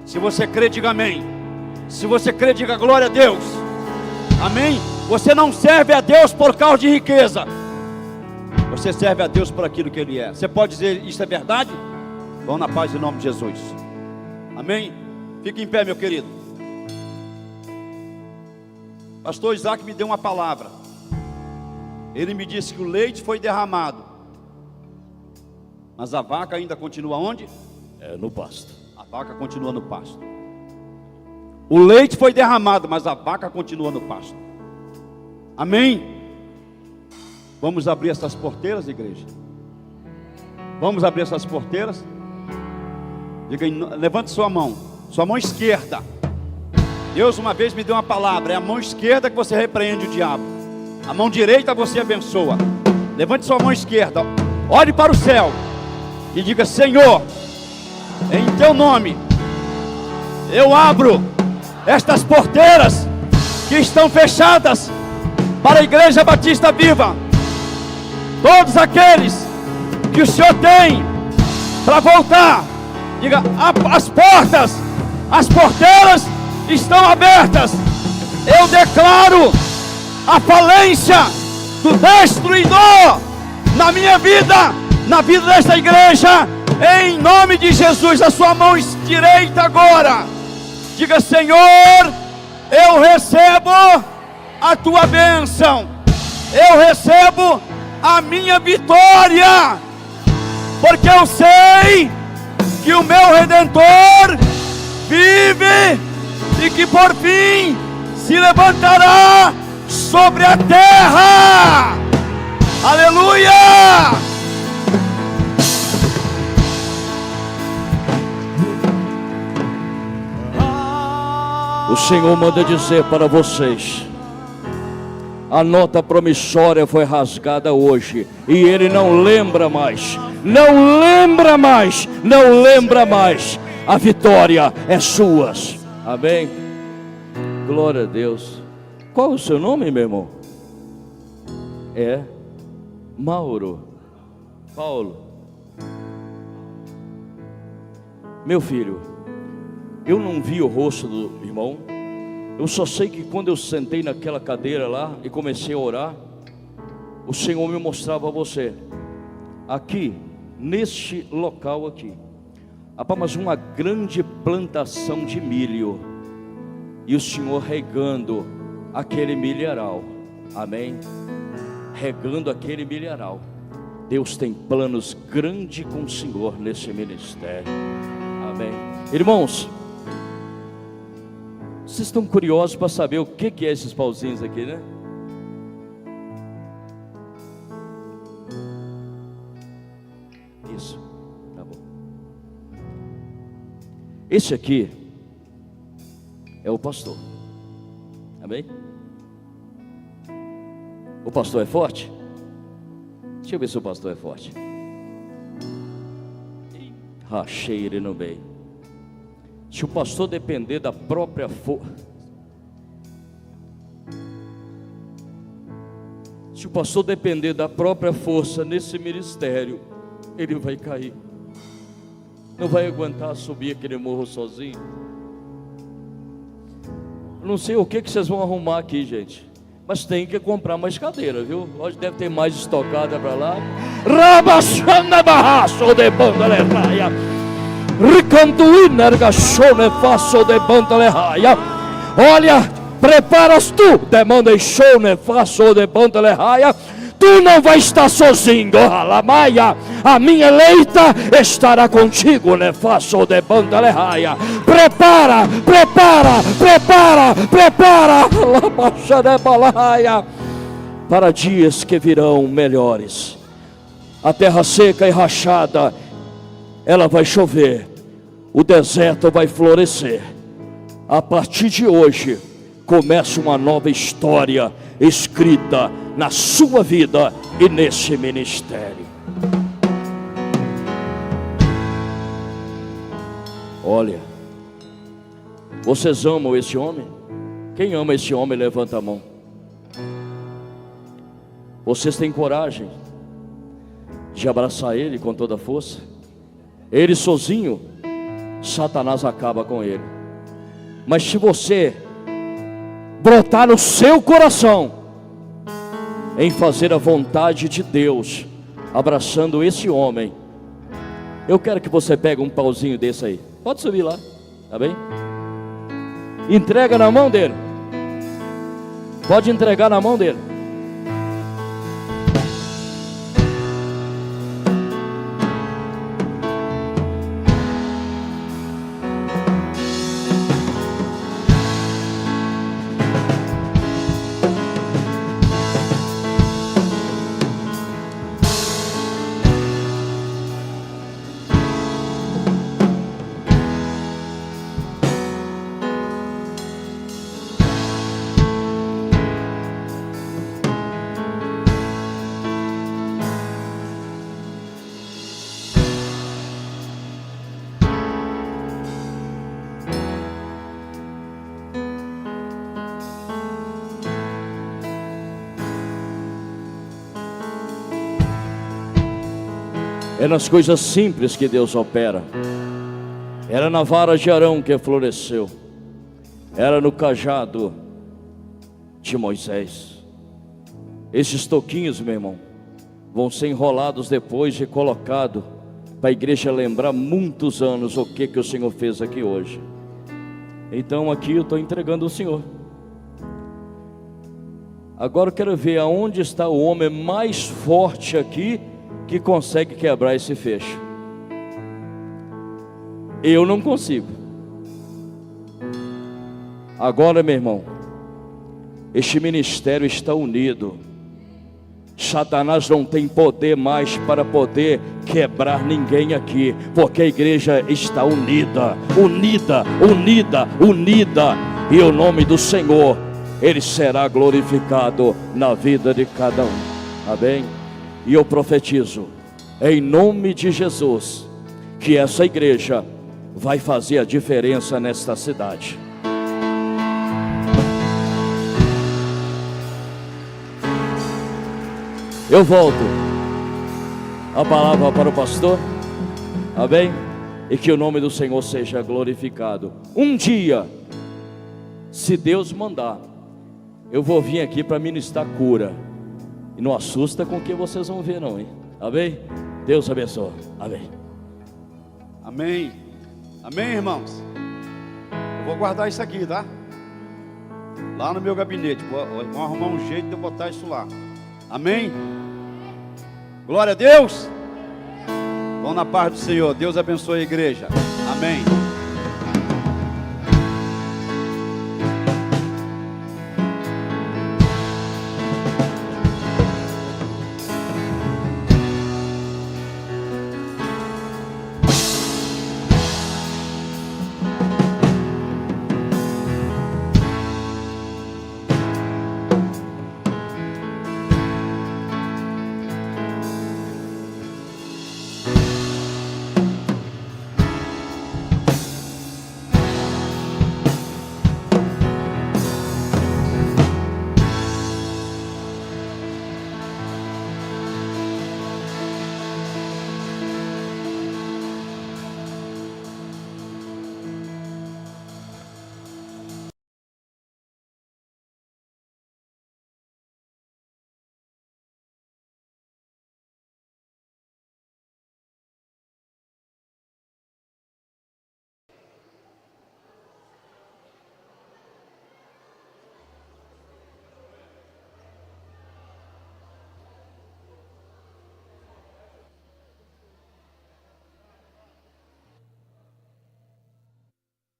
Se você crê, diga amém. Se você crê, diga glória a Deus. Amém? Você não serve a Deus por causa de riqueza. Você serve a Deus por aquilo que Ele é. Você pode dizer, isso é verdade? Vão na paz em nome de Jesus. Amém? Fique em pé, meu querido. Pastor Isaac me deu uma palavra. Ele me disse que o leite foi derramado, mas a vaca ainda continua onde? No pasto. A vaca continua no pasto. O leite foi derramado, mas a vaca continua no pasto. Amém? Vamos abrir essas porteiras, igreja? Vamos abrir essas porteiras? Diga, levante sua mão esquerda. Deus uma vez me deu uma palavra. É a mão esquerda que você repreende o diabo. A mão direita você abençoa. Levante sua mão esquerda. Olhe para o céu e diga: Senhor, em teu nome eu abro estas porteiras que estão fechadas para a Igreja Batista Viva. Todos aqueles que o Senhor tem para voltar, diga: as porteiras estão abertas. Eu declaro a falência do destruidor na minha vida, na vida desta igreja, em nome de Jesus. A sua mão direita agora, diga: Senhor, eu recebo a tua bênção, eu recebo a minha vitória, porque eu sei que o meu Redentor vive e que por fim se levantará sobre a terra. Aleluia! O Senhor manda dizer para vocês: a nota promissória foi rasgada hoje, e Ele não lembra mais, não lembra mais, não lembra mais. A vitória é sua. Amém? Glória a Deus. Qual é o seu nome, meu irmão? É Mauro. Paulo. Meu filho, eu não vi o rosto do irmão. Eu só sei que quando eu sentei naquela cadeira lá e comecei a orar, o Senhor me mostrava você. Aqui, neste local aqui, apenas uma grande plantação de milho, e o Senhor regando aquele milharal. Amém? Regando aquele milharal. Deus tem planos grandes com o Senhor nesse ministério. Amém? Irmãos, vocês estão curiosos para saber o que é esses pauzinhos aqui, né? Isso, tá bom. Esse aqui é o pastor. Amém? O pastor é forte? Deixa eu ver se o pastor é forte. Rachei ele no meio. Se o pastor depender da própria força, se o pastor depender da própria força nesse ministério, ele vai cair. Não vai aguentar subir aquele morro sozinho. Eu não sei o que vocês vão arrumar aqui, gente, mas tem que comprar mais cadeira, viu? Hoje deve ter mais estocada para lá. Rabaxana barraço de banda levaia. Ricantuina ergachone faço de banda levaia. Olha, preparas tu, demandeixone faço de banda levaia. Tu não vai estar sozinho, alamaia. A minha eleita estará contigo, né? Faço de banda levaia. Prepara, prepara, prepara, prepara, para dias que virão melhores. A terra seca e rachada, ela vai chover, o deserto vai florescer. A partir de hoje, começa uma nova história escrita na sua vida e nesse ministério. Olha, vocês amam esse homem? Quem ama esse homem, levanta a mão. Vocês têm coragem de abraçar ele com toda a força. Ele sozinho, Satanás acaba com ele. Mas se você brotar no seu coração em fazer a vontade de Deus, abraçando esse homem, eu quero que você pegue um pauzinho desse aí. Pode subir lá, tá bem? Entrega na mão dele. Pode entregar na mão dele. É nas coisas simples que Deus opera. Era na vara de Arão que floresceu. Era no cajado de Moisés. Esses toquinhos, meu irmão, vão ser enrolados depois e colocados para a igreja lembrar muitos anos o que o Senhor fez aqui hoje. Então aqui eu estou entregando ao Senhor. Agora eu quero ver aonde está o homem mais forte aqui que consegue quebrar esse fecho. Eu não consigo. Agora, meu irmão, este ministério está unido. Satanás não tem poder mais para poder quebrar ninguém aqui, porque a igreja está unida, unida, unida, unida, e o nome do Senhor, Ele será glorificado na vida de cada um. Amém? E eu profetizo, em nome de Jesus, que essa igreja vai fazer a diferença nesta cidade. Eu volto a palavra para o pastor, amém? E que o nome do Senhor seja glorificado. Um dia, se Deus mandar, eu vou vir aqui para ministrar cura. E não assusta com o que vocês vão ver não, hein? Amém? Deus abençoe. Amém. Amém. Amém, irmãos. Eu vou guardar isso aqui, tá? Lá no meu gabinete. Vou arrumar um jeito de eu botar isso lá. Amém? Glória a Deus. Vão na paz do Senhor. Deus abençoe a igreja. Amém.